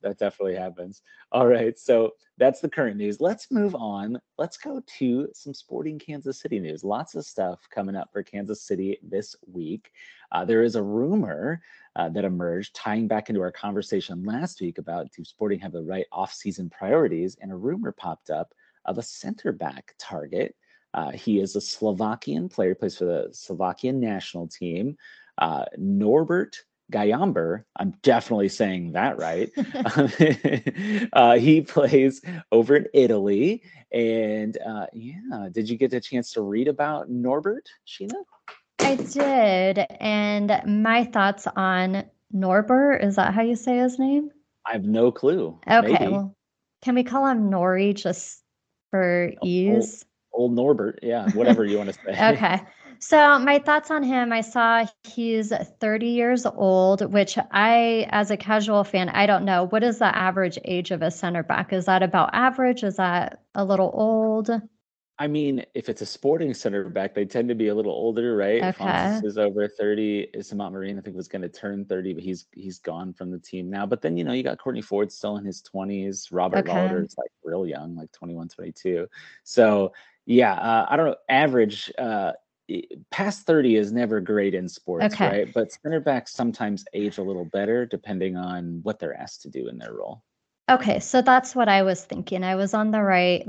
that definitely happens. All right. So that's the current news. Let's move on. Let's go to some sporting Kansas City news. Lots of stuff coming up for Kansas City this week. There is a rumor that emerged tying back into our conversation last week about do Sporting have the right off-season priorities, and a rumor popped up of a center back target. He is a Slovakian player, plays for the Slovakian national team. Norbert Gyomber, I'm definitely saying that right. He plays over in Italy. And did you get a chance to read about Norbert, Sheena? I did. And my thoughts on Norbert, is that how you say his name? I have no clue. Okay. Maybe. Well, can we call him Nori just for ease? Old Norbert. Yeah. Whatever you want to say. Okay. So my thoughts on him, I saw he's 30 years old, which as a casual fan, I don't know. What is the average age of a center back? Is that about average? Is that a little old? I mean, if it's a sporting center back, they tend to be a little older, right? Okay. Francis is over 30. Samant Marine, I think, was going to turn 30, but he's gone from the team now. But then, you got Courtney Ford still in his 20s. Robert Okay. Valder is like real young, like 21, 22. So, yeah, I don't know. Average past 30 is never great in sports, Okay. right? But center backs sometimes age a little better depending on what they're asked to do in their role. Okay, so that's what I was thinking. I was on the right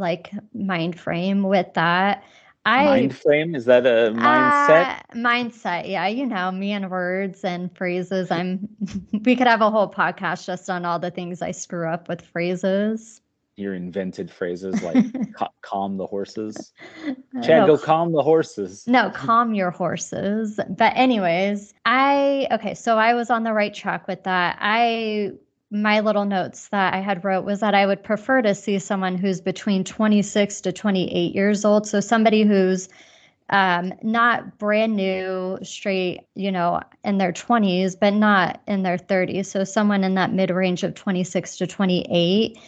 mind frame with that. Mind frame? Is that a mindset? Mindset, yeah, me and words and phrases. We could have a whole podcast just on all the things I screw up with phrases. Your invented phrases like calm the horses. Chad, No, go calm the horses. no, calm your horses. But anyways, so I was on the right track with that. My little notes that I had wrote was that I would prefer to see someone who's between 26 to 28 years old. So somebody who's not brand new, straight, in their 20s, but not in their 30s. So someone in that mid range of 26 to 28.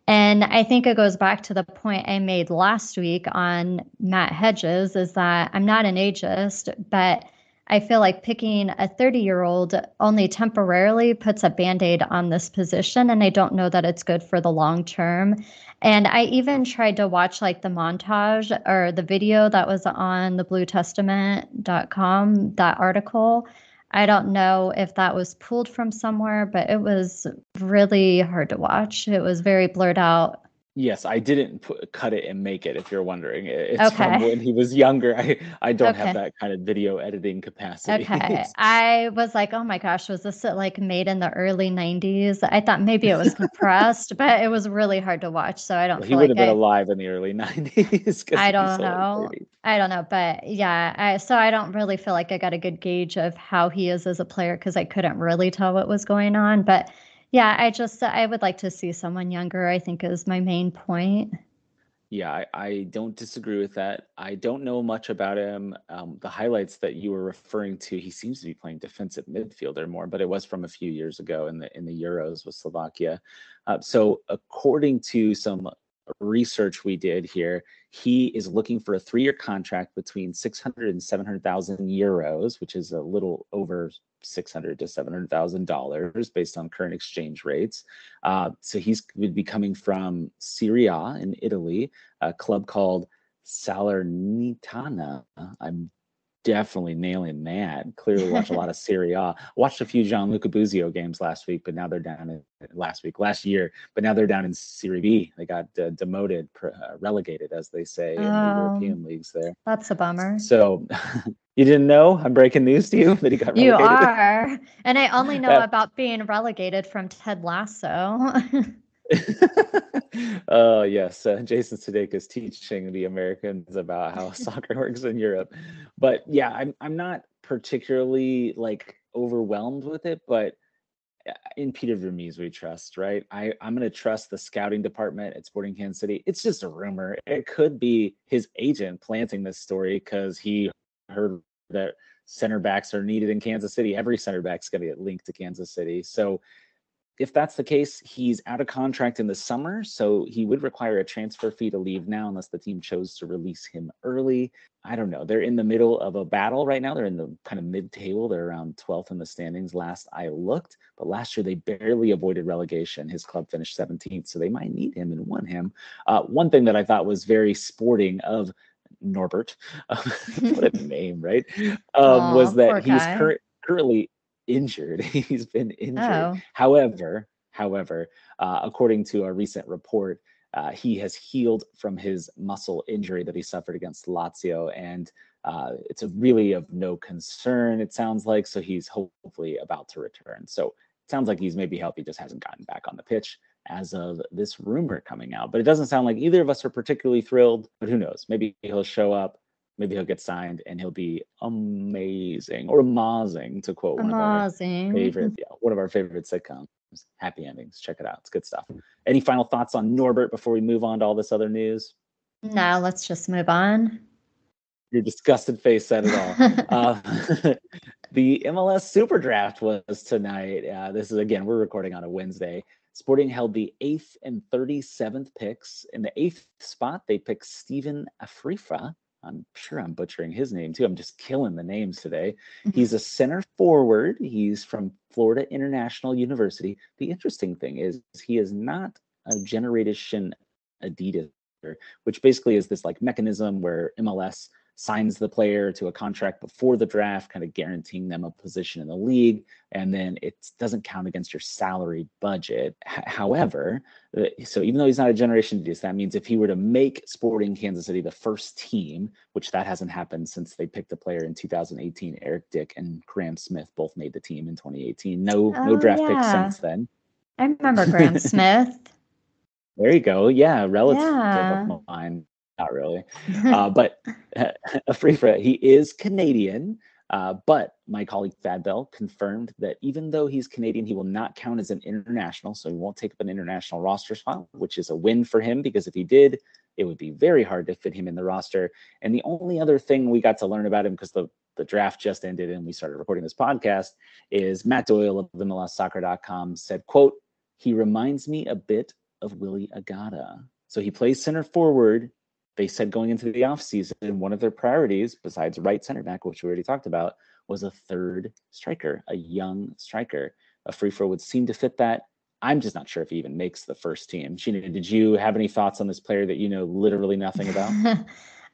And I think it goes back to the point I made last week on Matt Hedges, is that I'm not an ageist, but I feel like picking a 30-year-old only temporarily puts a Band-Aid on this position, and I don't know that it's good for the long term. And I even tried to watch the montage or the video that was on the bluetestament.com, that article. I don't know if that was pulled from somewhere, but it was really hard to watch. It was very blurred out. Yes, I didn't cut it and make it, if you're wondering. It's Okay. from when he was younger. I don't Okay. have that kind of video editing capacity. Okay. I was like, oh my gosh, was this made in the early 90s? I thought maybe it was compressed, but it was really hard to watch. So I don't Well, he feel would like have been alive in the early 90s. I don't know. I don't know. But yeah, so I don't really feel like I got a good gauge of how he is as a player because I couldn't really tell what was going on. But yeah, I would like to see someone younger, I think is my main point. Yeah, I don't disagree with that. I don't know much about him. The highlights that you were referring to, he seems to be playing defensive midfielder more, but it was from a few years ago in the Euros with Slovakia. So according to some research we did here, he is looking for a 3-year contract between 600 and 700,000 euros, which is a little over $600 to $700,000 based on current exchange rates. So he's would be coming from Serie A in Italy, a club called Salernitana. I'm definitely nailing that. Clearly watch a lot of Serie A. Watched a few Gianluca Buzio games last year, but now they're down in Serie B. They got demoted, relegated, as they say, in the European leagues there. That's a bummer. So you didn't know? I'm breaking news to you that he got relegated? You are. And I only know about being relegated from Ted Lasso. Oh, yes. Jason Sudeikis is teaching the Americans about how soccer works in Europe. But yeah, I'm not particularly overwhelmed with it, but in Peter Vermees we trust, right? I'm going to trust the scouting department at Sporting Kansas City. It's just a rumor. It could be his agent planting this story because he heard that center backs are needed in Kansas City. Every center back's going to get linked to Kansas City. So if that's the case, he's out of contract in the summer, so he would require a transfer fee to leave now unless the team chose to release him early. I don't know. They're in the middle of a battle right now. They're in the kind of mid-table. They're around 12th in the standings last I looked, but last year they barely avoided relegation. His club finished 17th, so they might need him and want him. One thing that I thought was very sporting of Norbert, what a name, right? Was that he's currently injured. He's been injured. However, according to a recent report, he has healed from his muscle injury that he suffered against Lazio, and it's really of no concern, it sounds like. So he's hopefully about to return. So it sounds like he's maybe healthy, just hasn't gotten back on the pitch as of this rumor coming out. But it doesn't sound like either of us are particularly thrilled. But who knows? Maybe he'll show up. Maybe he'll get signed and he'll be amazing, or amazing, to quote one of our favorite sitcoms, Happy Endings. Check it out. It's good stuff. Any final thoughts on Norbert before we move on to all this other news? No, let's just move on. Your disgusted face said it all. The MLS Super Draft was tonight. This is, again, we're recording on a Wednesday. Sporting held the 8th and 37th picks. In the 8th spot, they picked Stephen Afrifa. I'm sure I'm butchering his name too. I'm just killing the names today. He's a center forward. He's from Florida International University. The interesting thing is he is not a Generation Adidas, which basically is this like mechanism where MLS signs the player to a contract before the draft, kind of guaranteeing them a position in the league, and then it doesn't count against your salary budget. However, so even though he's not a Generation Adidas, that means if he were to make Sporting Kansas City the first team, which that hasn't happened since they picked a player in 2018, Eric Dick and Graham Smith both made the team in 2018. No draft picks since then. I remember Graham Smith. There you go. Yeah, relative of mine. Not really. But Afrifa, he is Canadian. But my colleague Thad Bell confirmed that even though he's Canadian, he will not count as an international. So he won't take up an international roster spot, which is a win for him, because if he did, it would be very hard to fit him in the roster. And the only other thing we got to learn about him, because the draft just ended and we started recording this podcast, is Matt Doyle of MLSsoccer.com said, quote, "He reminds me a bit of Willie Agata." So he plays center forward. They said going into the offseason, one of their priorities, besides right center back, which we already talked about, was a third striker, a young striker. Afrifa would seem to fit that. I'm just not sure if he even makes the first team. Sheena, did you have any thoughts on this player that you know literally nothing about?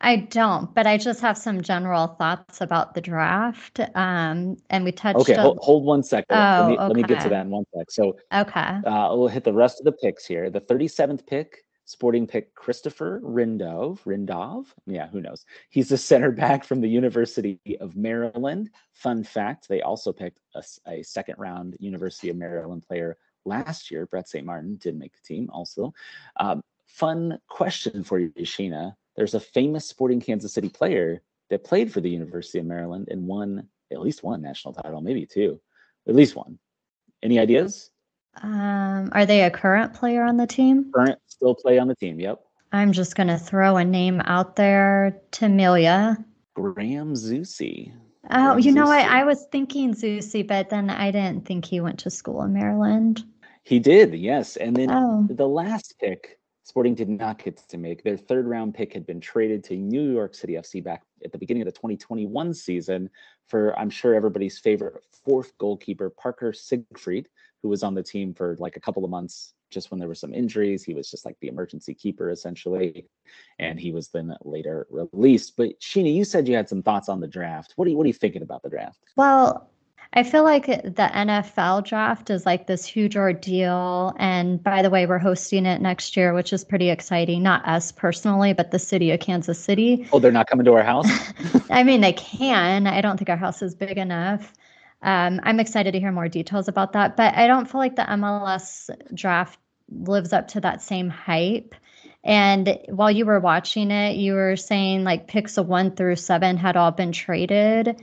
I don't, but I just have some general thoughts about the draft. And we touched Okay, hold 1 second. Oh, let me get to that in 1 sec. So we'll hit the rest of the picks here. The 37th pick, Sporting pick Christopher Rindov. Yeah, who knows? He's a center back from the University of Maryland. Fun fact, they also picked a second round University of Maryland player last year. Brett St. Martin did make the team also. Fun question for you, Sheena. There's a famous Sporting Kansas City player that played for the University of Maryland and won at least one national title, maybe two, at least one. Any ideas? Are they a current player on the team? Current, still play on the team, yep. I'm just going to throw a name out there. Tamilia. Graham Zusi. Oh, you know what? I was thinking Zusi, but then I didn't think he went to school in Maryland. He did, yes. And then the last pick, Sporting did not get to make. Their third round pick had been traded to New York City FC back at the beginning of the 2021 season for, I'm sure, everybody's favorite fourth goalkeeper, Parker Siegfried, who was on the team for like a couple of months just when there were some injuries. He was just like the emergency keeper, essentially. And he was then later released. But Sheena, you said you had some thoughts on the draft. What are you thinking about the draft? Well, I feel like the NFL draft is like this huge ordeal. And by the way, we're hosting it next year, which is pretty exciting. Not us personally, but the city of Kansas City. Oh, they're not coming to our house? I mean, they can. I don't think our house is big enough. I'm excited to hear more details about that. But I don't feel like the MLS draft lives up to that same hype. And while you were watching it, you were saying like picks of 1 through 7 had all been traded.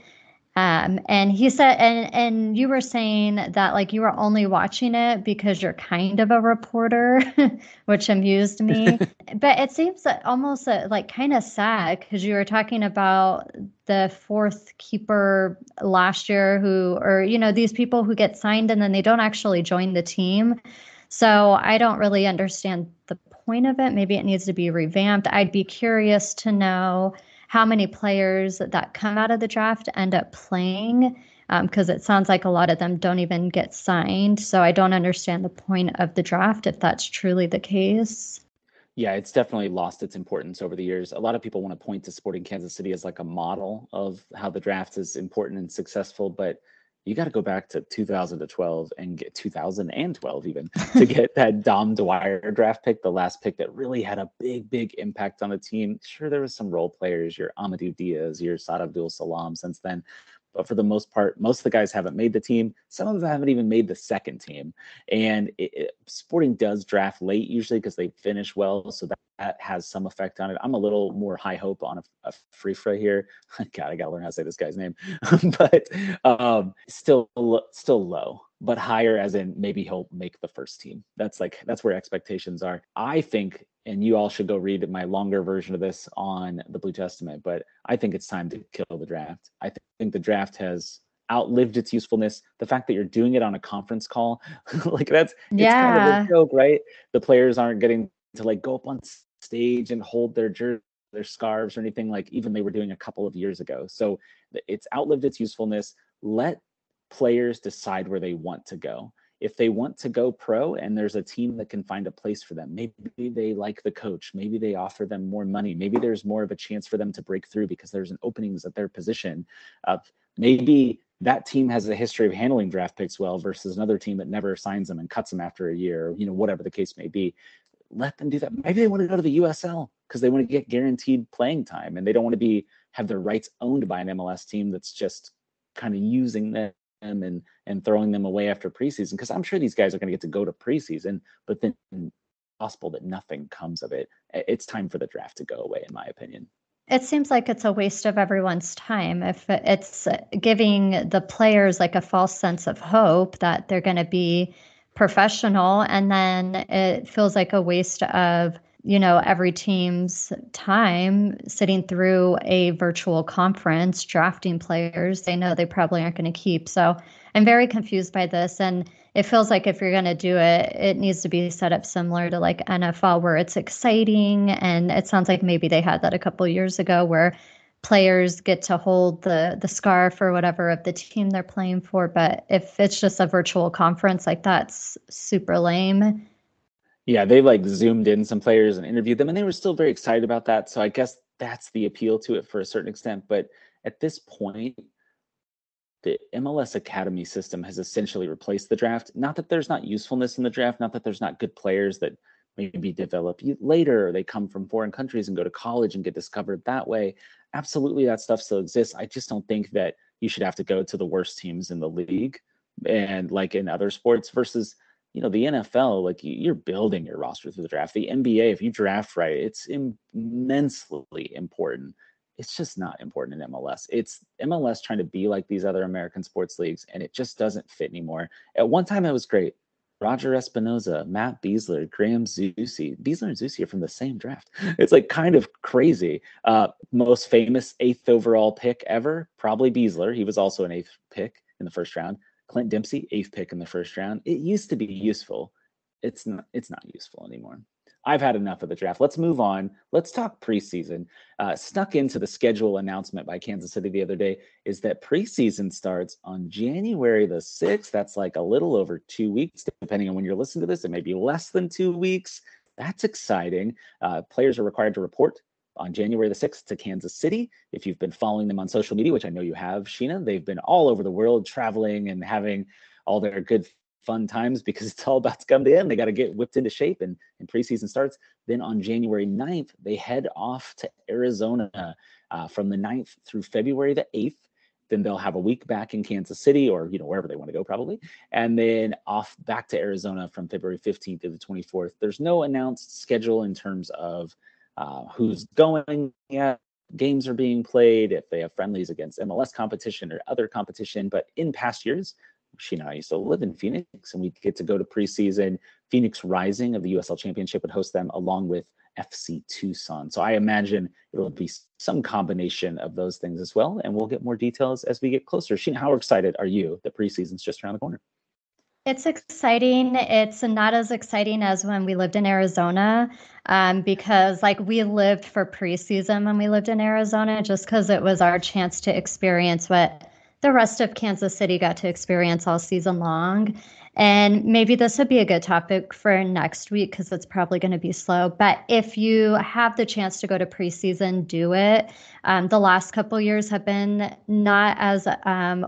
And he said, and you were saying that like you were only watching it because you're kind of a reporter, which amused me. But it seems almost like kind of sad because you were talking about the fourth keeper last year these people who get signed and then they don't actually join the team. So I don't really understand the point of it. Maybe it needs to be revamped. I'd be curious to know how many players that come out of the draft end up playing, because it sounds like a lot of them don't even get signed. So I don't understand the point of the draft if that's truly the case. Yeah, it's definitely lost its importance over the years. A lot of people want to point to Sporting Kansas City as like a model of how the draft is important and successful, but you got to go back to 2012 and get 2012 even to get that Dom Dwyer draft pick, the last pick that really had a big impact on the team. Sure, there was some role players, your Amadou Diaz, your Saad Abdul Salam since then. But for the most part, most of the guys haven't made the team. Some of them haven't even made the second team. And Sporting does draft late usually because they finish well. So that has some effect on it. I'm a little more high hope on a Afrifa here. God, I got to learn how to say this guy's name. But still low, but higher as in maybe he'll make the first team. That's where expectations are. I think, and you all should go read my longer version of this on the Blue Testament, but I think it's time to kill the draft. I think the draft has outlived its usefulness. The fact that you're doing it on a conference call, like it's kind of a Yeah. joke, right? The players aren't getting to like go up on stage and hold their jersey, their scarves or anything like even they were doing a couple of years ago. So it's outlived its usefulness. Let players decide where they want to go. If they want to go pro and there's a team that can find a place for them, maybe they like the coach, maybe they offer them more money, maybe there's more of a chance for them to break through because there's an openings at their position. Maybe that team has a history of handling draft picks well versus another team that never signs them and cuts them after a year, whatever the case may be. Let them do that. Maybe they want to go to the USL because they want to get guaranteed playing time and they don't want to have their rights owned by an MLS team that's just kind of using them and throwing them away after preseason, because I'm sure these guys are going to get to go to preseason, but then it's possible that nothing comes of it. It's time for the draft to go away, in my opinion. It seems like it's a waste of everyone's time if it's giving the players like a false sense of hope that they're going to be professional, and then it feels like a waste of every team's time sitting through a virtual conference, drafting players they know they probably aren't going to keep. So I'm very confused by this. And it feels like if you're going to do it, it needs to be set up similar to like NFL where it's exciting. And it sounds like maybe they had that a couple of years ago where players get to hold the scarf or whatever of the team they're playing for. But if it's just a virtual conference, like that's super lame. Yeah, they like zoomed in some players and interviewed them, and they were still very excited about that. So I guess that's the appeal to it for a certain extent. But at this point, the MLS Academy system has essentially replaced the draft. Not that there's not usefulness in the draft, not that there's not good players that maybe develop later, or they come from foreign countries and go to college and get discovered that way. Absolutely, that stuff still exists. I just don't think that you should have to go to the worst teams in the league and like in other sports versus the NFL, like you're building your roster through the draft. The NBA, if you draft right, it's immensely important. It's just not important in MLS. It's MLS trying to be like these other American sports leagues, and it just doesn't fit anymore. At one time, it was great. Roger Espinoza, Matt Beasler, Graham Zusi. Beasler and Zusi are from the same draft. It's like kind of crazy. Most famous 8th overall pick ever, probably Beasler. He was also an 8th pick in the first round. Clint Dempsey, 8th pick in the first round. It used to be useful. It's not useful anymore. I've had enough of the draft. Let's move on. Let's talk preseason. Snuck into the schedule announcement by Kansas City the other day is that preseason starts on January the 6th. That's like a little over 2 weeks, depending on when you're listening to this. It may be less than 2 weeks. That's exciting. Players are required to report on January the 6th to Kansas City. If you've been following them on social media, which I know you have, Sheena, they've been all over the world traveling and having all their good fun times because it's all about to come to end. They got to get whipped into shape and preseason starts. Then on January 9th, they head off to Arizona from the 9th through February the 8th. Then they'll have a week back in Kansas City or, wherever they want to go probably. And then off back to Arizona from February 15th to the 24th. There's no announced schedule in terms of who's going yet. Games are being played, if they have friendlies against MLS competition or other competition. But in past years, Sheena and I used to live in Phoenix, and we get to go to preseason. Phoenix Rising of the USL Championship would host them along with FC Tucson. So I imagine it'll be some combination of those things as well. And we'll get more details as we get closer. Sheena, how excited are you that preseason's just around the corner? It's exciting. It's not as exciting as when we lived in Arizona because like we lived for preseason when we lived in Arizona just because it was our chance to experience what the rest of Kansas City got to experience all season long. And maybe this would be a good topic for next week because it's probably going to be slow. But if you have the chance to go to preseason, do it. The last couple of years have been not as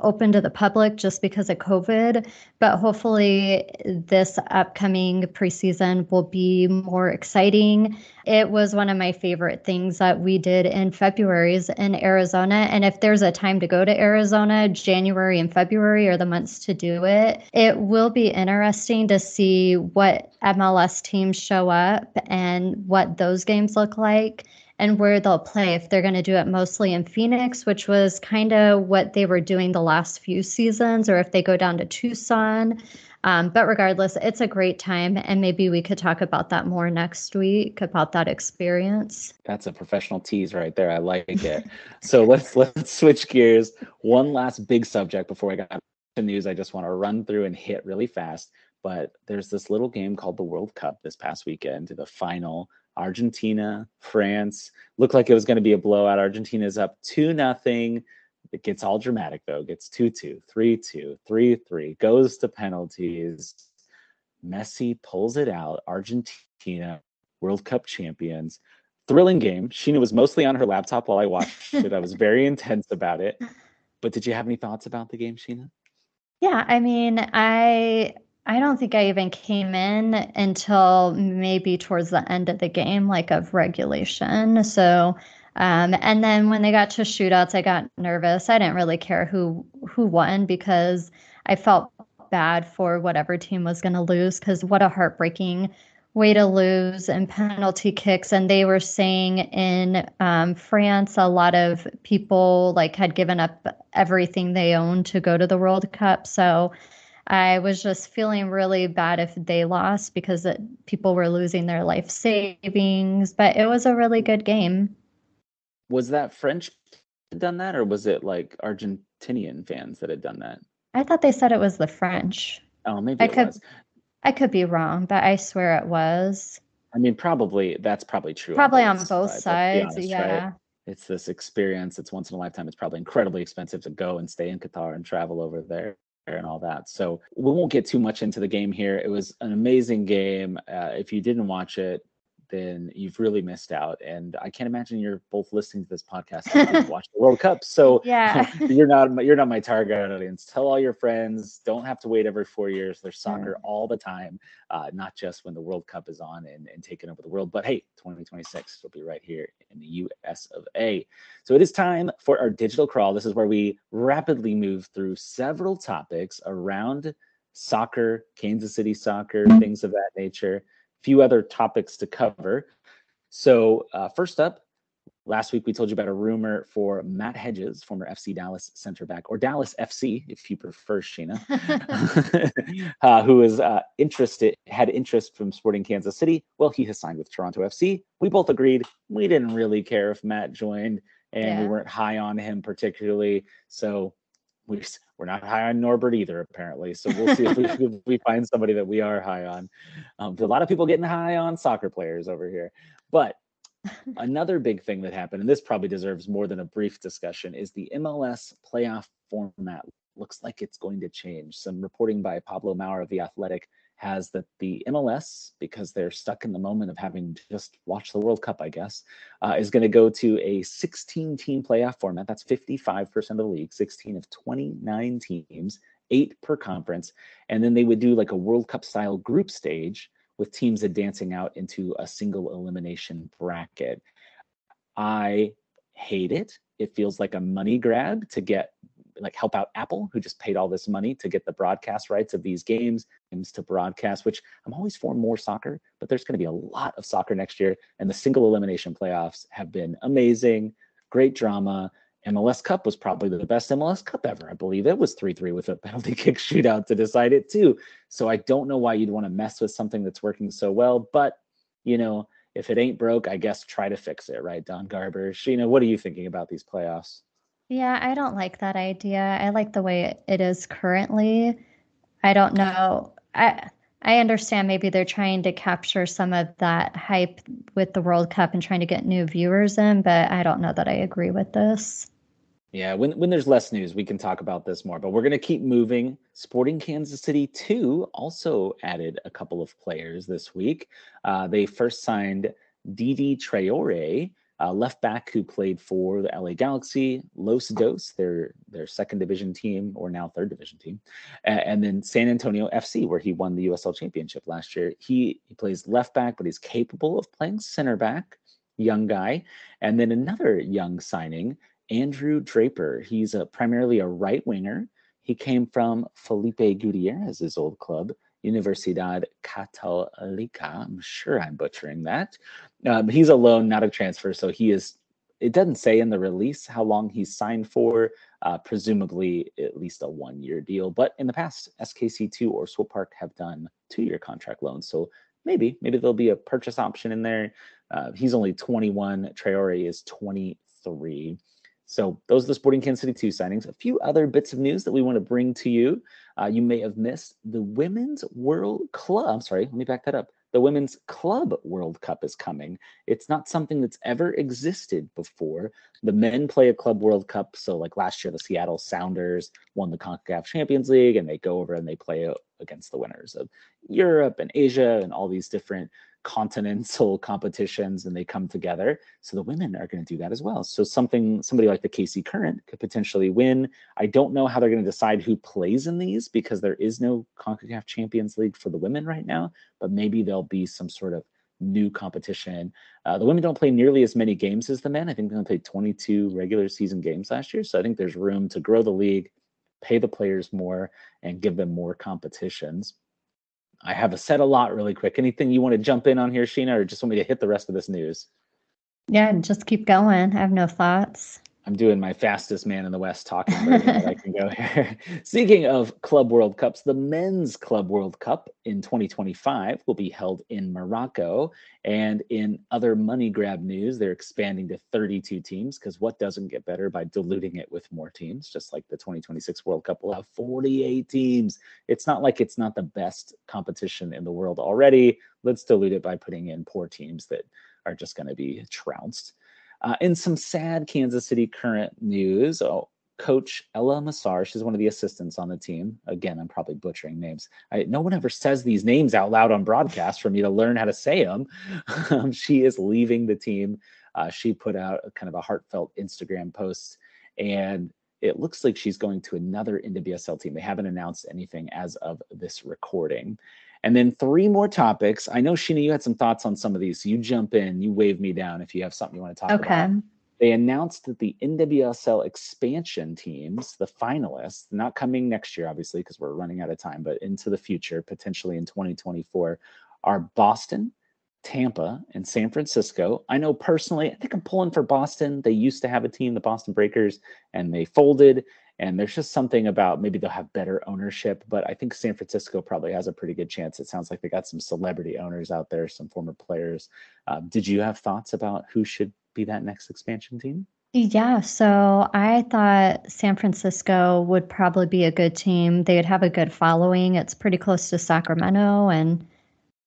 open to the public just because of COVID. But hopefully this upcoming preseason will be more exciting. It was one of my favorite things that we did in February's in Arizona. And if there's a time to go to Arizona, January and February are the months to do it. It will be interesting to see what MLS teams show up and what those games look like and where they'll play. If they're going to do it mostly in Phoenix, which was kind of what they were doing the last few seasons, or if they go down to Tucson. But regardless, it's a great time. And maybe we could talk about that more next week, about that experience. That's a professional tease right there. I like it. So let's switch gears. One last big subject before I got to news I just want to run through and hit really fast. But there's this little game called the World Cup this past weekend, the final. Argentina, France. Looked like it was going to be a blowout. Argentina's up 2-0. It gets all dramatic, though. Gets 2-2, 3-2, 3-3. Goes to penalties. Messi pulls it out. Argentina, World Cup champions. Thrilling game. Sheena was mostly on her laptop while I watched it. I was very intense about it. But did you have any thoughts about the game, Sheena? Yeah, I mean, I don't think I even came in until maybe towards the end of the game, like of regulation. So, and then when they got to shootouts, I got nervous. I didn't really care who won because I felt bad for whatever team was going to lose, because what a heartbreaking way to lose in penalty kicks. And they were saying in France, a lot of people like had given up everything they owned to go to the World Cup. So I was just feeling really bad if they lost, because people were losing their life savings. But it was a really good game. Was that French that done that, or was it like Argentinian fans that had done that? I thought they said it was the French. Oh, maybe it was. I could be wrong, but I swear it was. I mean, that's probably true. Probably on both sides, honest, yeah. Right? It's this experience. It's once in a lifetime. It's probably incredibly expensive to go and stay in Qatar and travel over there and all that. So we won't get too much into the game here. It was an amazing game. If you didn't watch it, then you've really missed out. And I can't imagine you're both listening to this podcast and watch the World Cup. So yeah, you're not my target audience. Tell all your friends. Don't have to wait every 4 years. There's soccer all the time, not just when the World Cup is on and taking over the world. But hey, 2026 will be right here in the US of A. So it is time for our digital crawl. This is where we rapidly move through several topics around soccer, Kansas City soccer, things of that nature. Few other topics to cover. So first up, last week we told you about a rumor for Matt Hedges, former FC Dallas center back, or Dallas FC, if you prefer, Sheena, who is had interest from Sporting Kansas City. Well, he has signed with Toronto FC. We both agreed we didn't really care if Matt joined, and we weren't high on him particularly. So we're not high on Norbert either, apparently. So we'll see if we find somebody that we are high on. There's a lot of people getting high on soccer players over here. But another big thing that happened, and this probably deserves more than a brief discussion, is the MLS playoff format. Looks like it's going to change. Some reporting by Pablo Maurer of The Athletic has that the MLS, because they're stuck in the moment of having just watched the World Cup, I guess, is going to go to a 16-team playoff format. That's 55% of the league, 16 of 29 teams, 8 per conference. And then they would do like a World Cup-style group stage with teams advancing out into a single elimination bracket. I hate it. It feels like a money grab to help out Apple, who just paid all this money to get the broadcast rights of these games to broadcast, which I'm always for more soccer, but there's going to be a lot of soccer next year. And the single elimination playoffs have been amazing, great drama. MLS Cup was probably the best MLS Cup ever. I believe it was 3-3 with a penalty kick shootout to decide it too. So I don't know why you'd want to mess with something that's working so well, but if it ain't broke, I guess try to fix it, right? Don Garber. Sheena, what are you thinking about these playoffs? Yeah, I don't like that idea. I like the way it is currently. I don't know. I understand maybe they're trying to capture some of that hype with the World Cup and trying to get new viewers in, but I don't know that I agree with this. Yeah, when there's less news, we can talk about this more, but we're going to keep moving. Sporting Kansas City 2 also added a couple of players this week. They first signed Didi Traore, left back who played for the LA Galaxy, Los Dos, their second division team, or now third division team, and then San Antonio FC, where he won the USL Championship last year. He plays left back, but he's capable of playing center back, young guy. And then another young signing, Andrew Draper. He's primarily a right winger. He came from Felipe Gutierrez's old club, Universidad Católica. I'm sure I'm butchering that. He's a loan, not a transfer, so he is It doesn't say in the release how long he's signed for, presumably at least a 1-year deal. But in the past, SKC2 or Swope Park have done 2-year contract loans. So maybe there'll be a purchase option in there. He's only 21. Traore is 23. So those are the Sporting Kansas City 2 signings. A few other bits of news that we want to bring to you. You may have missed the Women's World Club. Sorry, let me back that up. The Women's Club World Cup is coming. It's not something that's ever existed before. The men play a Club World Cup. So like last year, the Seattle Sounders won the CONCACAF Champions League, and they go over and they play against the winners of Europe and Asia and all these different continental competitions, and they come together. So the women are going to do that as well. So somebody like the KC Current could potentially win. I don't know how they're going to decide who plays in these because there is no CONCACAF Champions League for the women right now, but maybe there'll be some sort of new competition. The women don't play nearly as many games as the men. I think they only played 22 regular season games last year. So I think there's room to grow the league, pay the players more, and give them more competitions. I have said a lot really quick. Anything you want to jump in on here, Sheena, or just want me to hit the rest of this news? Yeah, just keep going. I have no thoughts. I'm doing my fastest man in the West talking version that I can go here. Speaking of Club World Cups, the Men's Club World Cup in 2025 will be held in Morocco. And in other money grab news, they're expanding to 32 teams because what doesn't get better by diluting it with more teams? Just like the 2026 World Cup will have 48 teams. It's not like it's not the best competition in the world already. Let's dilute it by putting in poor teams that are just going to be trounced. In some sad Kansas City Current news, Coach Ella Massar, she's one of the assistants on the team. Again, I'm probably butchering names. No one ever says these names out loud on broadcast for me to learn how to say them. She is leaving the team. She put out a kind of a heartfelt Instagram post, and it looks like she's going to another NWSL team. They haven't announced anything as of this recording. And then 3 more topics. I know, Sheena, you had some thoughts on some of these. So you jump in, you wave me down if you have something you want to talk about. They announced that the NWSL expansion teams, the finalists, not coming next year, obviously, because we're running out of time, but into the future, potentially in 2024, are Boston, Tampa, and San Francisco. I know personally, I think I'm pulling for Boston. They used to have a team, the Boston Breakers, and they folded. And there's just something about maybe they'll have better ownership, but I think San Francisco probably has a pretty good chance. It sounds like they got some celebrity owners out there, some former players. Did you have thoughts about who should be that next expansion team? Yeah, so I thought San Francisco would probably be a good team. They would have a good following. It's pretty close to Sacramento, and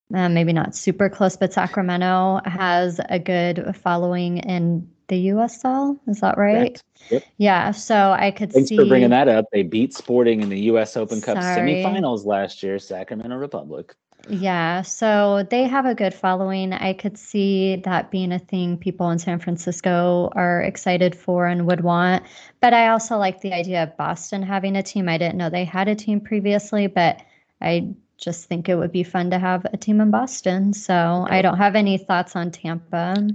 maybe not super close, but Sacramento has a good following in the USL. Is that right? Yep. Yeah, so I could Thanks see. for bringing that up. They beat Sporting in the U.S. Open Cup Sorry. semifinals last year, Sacramento Republic. Yeah, so they have a good following. I could see that being a thing people in San Francisco are excited for and would want. But I also like the idea of Boston having a team. I didn't know they had a team previously, but I just think it would be fun to have a team in Boston. So I don't have any thoughts on Tampa.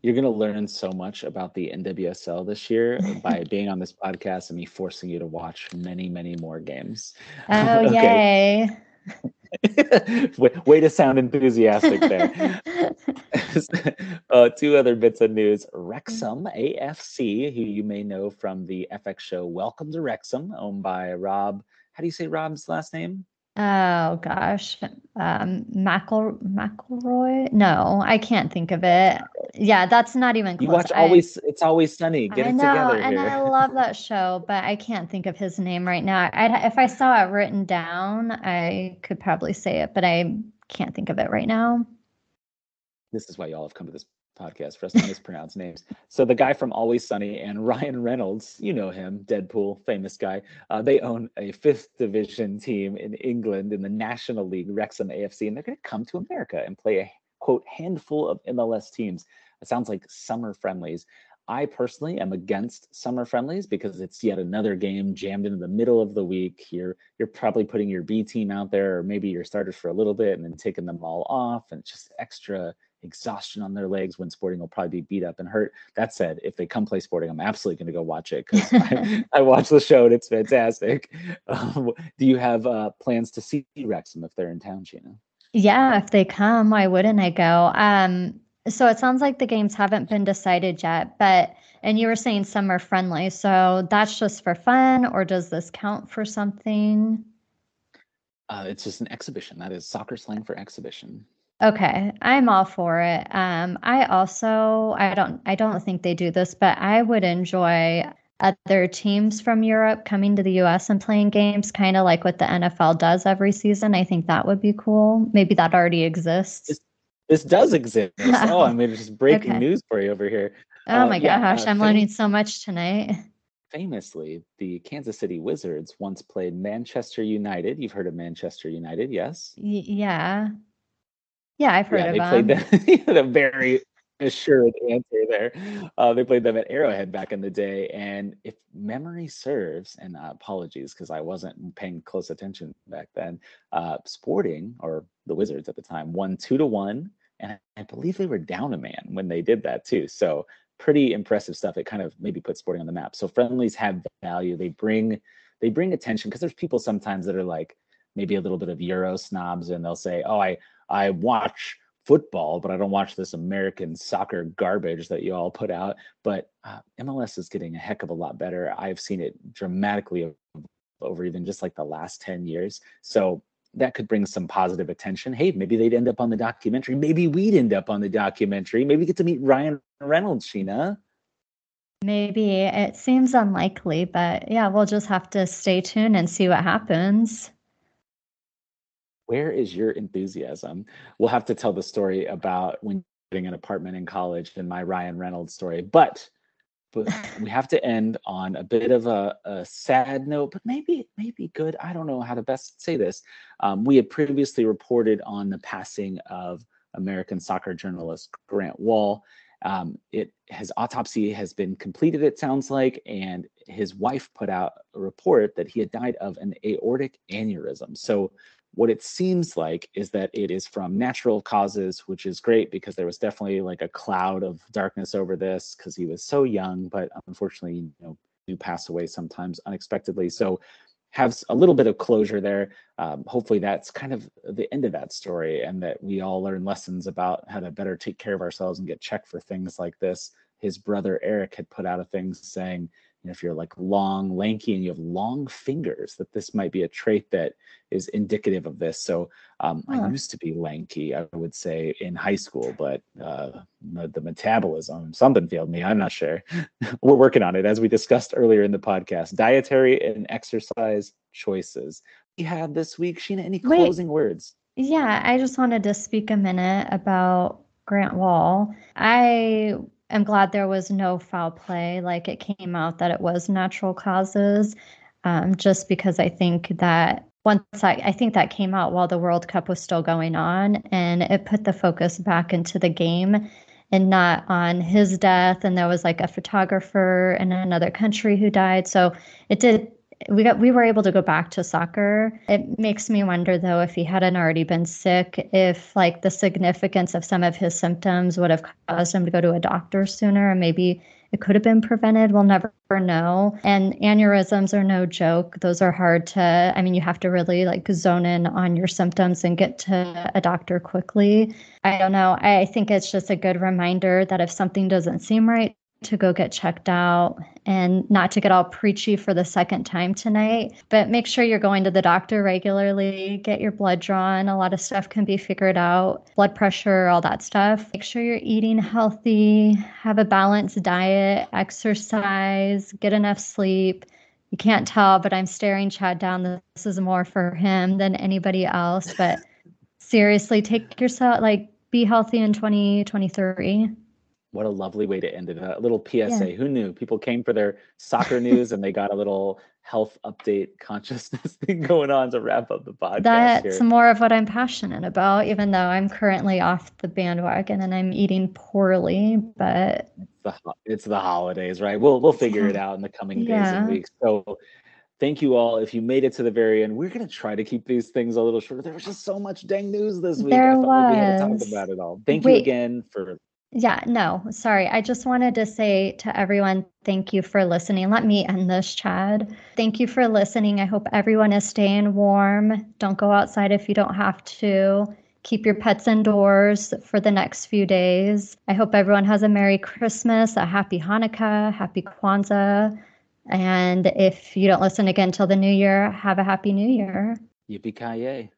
You're going to learn so much about the NWSL this year by being on this podcast and me forcing you to watch many, many more games. Oh, yay. Way to sound enthusiastic there. 2 other bits of news. Wrexham AFC, who you may know from the FX show Welcome to Wrexham, owned by Rob. How do you say Rob's last name? Oh gosh, McElroy? No, I can't think of it. Yeah, that's not even close. You watch It's Always Sunny. Get it together and here. I love that show, but I can't think of his name right now. If I saw it written down, I could probably say it, but I can't think of it right now. This is why y'all have come to this podcast, for us to mispronounce names. So the guy from Always Sunny and Ryan Reynolds, you know him, Deadpool, famous guy. They own a 5th division team in England in the National League, Wrexham AFC, and they're going to come to America and play a, quote, handful of MLS teams. It sounds like summer friendlies. I personally am against summer friendlies because it's yet another game jammed into the middle of the week. You're probably putting your B team out there, or maybe your starters for a little bit and then taking them all off, and it's just extra exhaustion on their legs when Sporting will probably be beat up and hurt. That said, if they come play Sporting, I'm absolutely going to go watch it because I watch the show and it's fantastic. Do you have plans to see Wrexham if they're in town, Sheena? Yeah, if they come, why wouldn't I go? So it sounds like the games haven't been decided yet, and you were saying some are friendly. So that's just for fun, or does this count for something? It's just an exhibition. That is soccer slang for exhibition. Okay, I'm all for it. I don't think they do this, but I would enjoy other teams from Europe coming to the US and playing games, kind of like what the NFL does every season. I think that would be cool. Maybe that already exists. This does exist. Oh, I Oh, mean, just breaking okay. news for you over here. Oh my Yeah, gosh, I'm learning so much tonight. famously, the Kansas City Wizards once played Manchester United. You've heard of Manchester United, yes? Yeah. Yeah, I've heard Yeah, of they played them. them. You had a very assured answer there. They played them at Arrowhead back in the day, and if memory serves, and apologies because I wasn't paying close attention back then, Sporting, or the Wizards at the time, won 2-1, and I believe they were down a man when they did that too. So pretty impressive stuff. It kind of maybe put Sporting on the map. So friendlies have value. They bring attention, because there's people sometimes that are like maybe a little bit of Euro snobs, and they'll say, "Oh, I watch football, but I don't watch this American soccer garbage that you all put out." But MLS is getting a heck of a lot better. I've seen it dramatically over even just like the last 10 years. So that could bring some positive attention. Hey, maybe they'd end up on the documentary. Maybe we'd end up on the documentary. Maybe we get to meet Ryan Reynolds, Sheena. Maybe it seems unlikely, but yeah, we'll just have to stay tuned and see what happens. Where is your enthusiasm? We'll have to tell the story about when getting an apartment in college and my Ryan Reynolds story. But we have to end on a bit of a sad note, but maybe good. I don't know how to best say this. We had previously reported on the passing of American soccer journalist Grant Wall. His autopsy has been completed, it sounds like, and his wife put out a report that he had died of an aortic aneurysm. So what it seems like is that it is from natural causes, which is great, because there was definitely like a cloud of darkness over this because he was so young, but unfortunately, do pass away sometimes unexpectedly. So have a little bit of closure there. Hopefully that's kind of the end of that story, and that we all learn lessons about how to better take care of ourselves and get checked for things like this. His brother Eric had put out a thing saying, if you're like long, lanky, and you have long fingers, that this might be a trait that is indicative of this. So I used to be lanky, I would say, in high school, but the metabolism, something failed me. I'm not sure. We're working on it, as we discussed earlier in the podcast. Dietary and exercise choices we had this week. Sheena, any Wait, closing words? yeah, I just wanted to speak a minute about Grant Wall. I'm glad there was no foul play. Like, it came out that it was natural causes, just because I think that I think that came out while the World Cup was still going on, and it put the focus back into the game and not on his death. And there was like a photographer in another country who died. So it did. We were able to go back to soccer. It makes me wonder, though, if he hadn't already been sick, if like the significance of some of his symptoms would have caused him to go to a doctor sooner, and maybe it could have been prevented. We'll never know. And aneurysms are no joke. Those are hard to, I mean, you have to really like zone in on your symptoms and get to a doctor quickly. I don't know. I think it's just a good reminder that if something doesn't seem right, to go get checked out, and not to get all preachy for the second time tonight, but make sure you're going to the doctor regularly, get your blood drawn. A lot of stuff can be figured out, blood pressure, all that stuff. Make sure you're eating healthy, have a balanced diet, exercise, get enough sleep. You can't tell, but I'm staring Chad down. This is more for him than anybody else, but seriously, take yourself, like, be healthy in 2023. What a lovely way to end it. A little PSA. Yeah. Who knew? People came for their soccer news and they got a little health update consciousness thing going on to wrap up the podcast That's here. more of what I'm passionate about, even though I'm currently off the bandwagon and I'm eating poorly, but It's the holidays, right? We'll figure it out in the coming days and weeks. So thank you all. If you made it to the very end, we're going to try to keep these things a little shorter. There was just so much dang news this week. there I felt like we had to talk was. about it all. Thank you Wait, again for... yeah, no, sorry. I just wanted to say to everyone, thank you for listening. Let me end this, Chad. Thank you for listening. I hope everyone is staying warm. Don't go outside if you don't have to. Keep your pets indoors for the next few days. I hope everyone has a Merry Christmas, a Happy Hanukkah, Happy Kwanzaa. And if you don't listen again till the new year, have a Happy New Year. Yippee-ki-yay.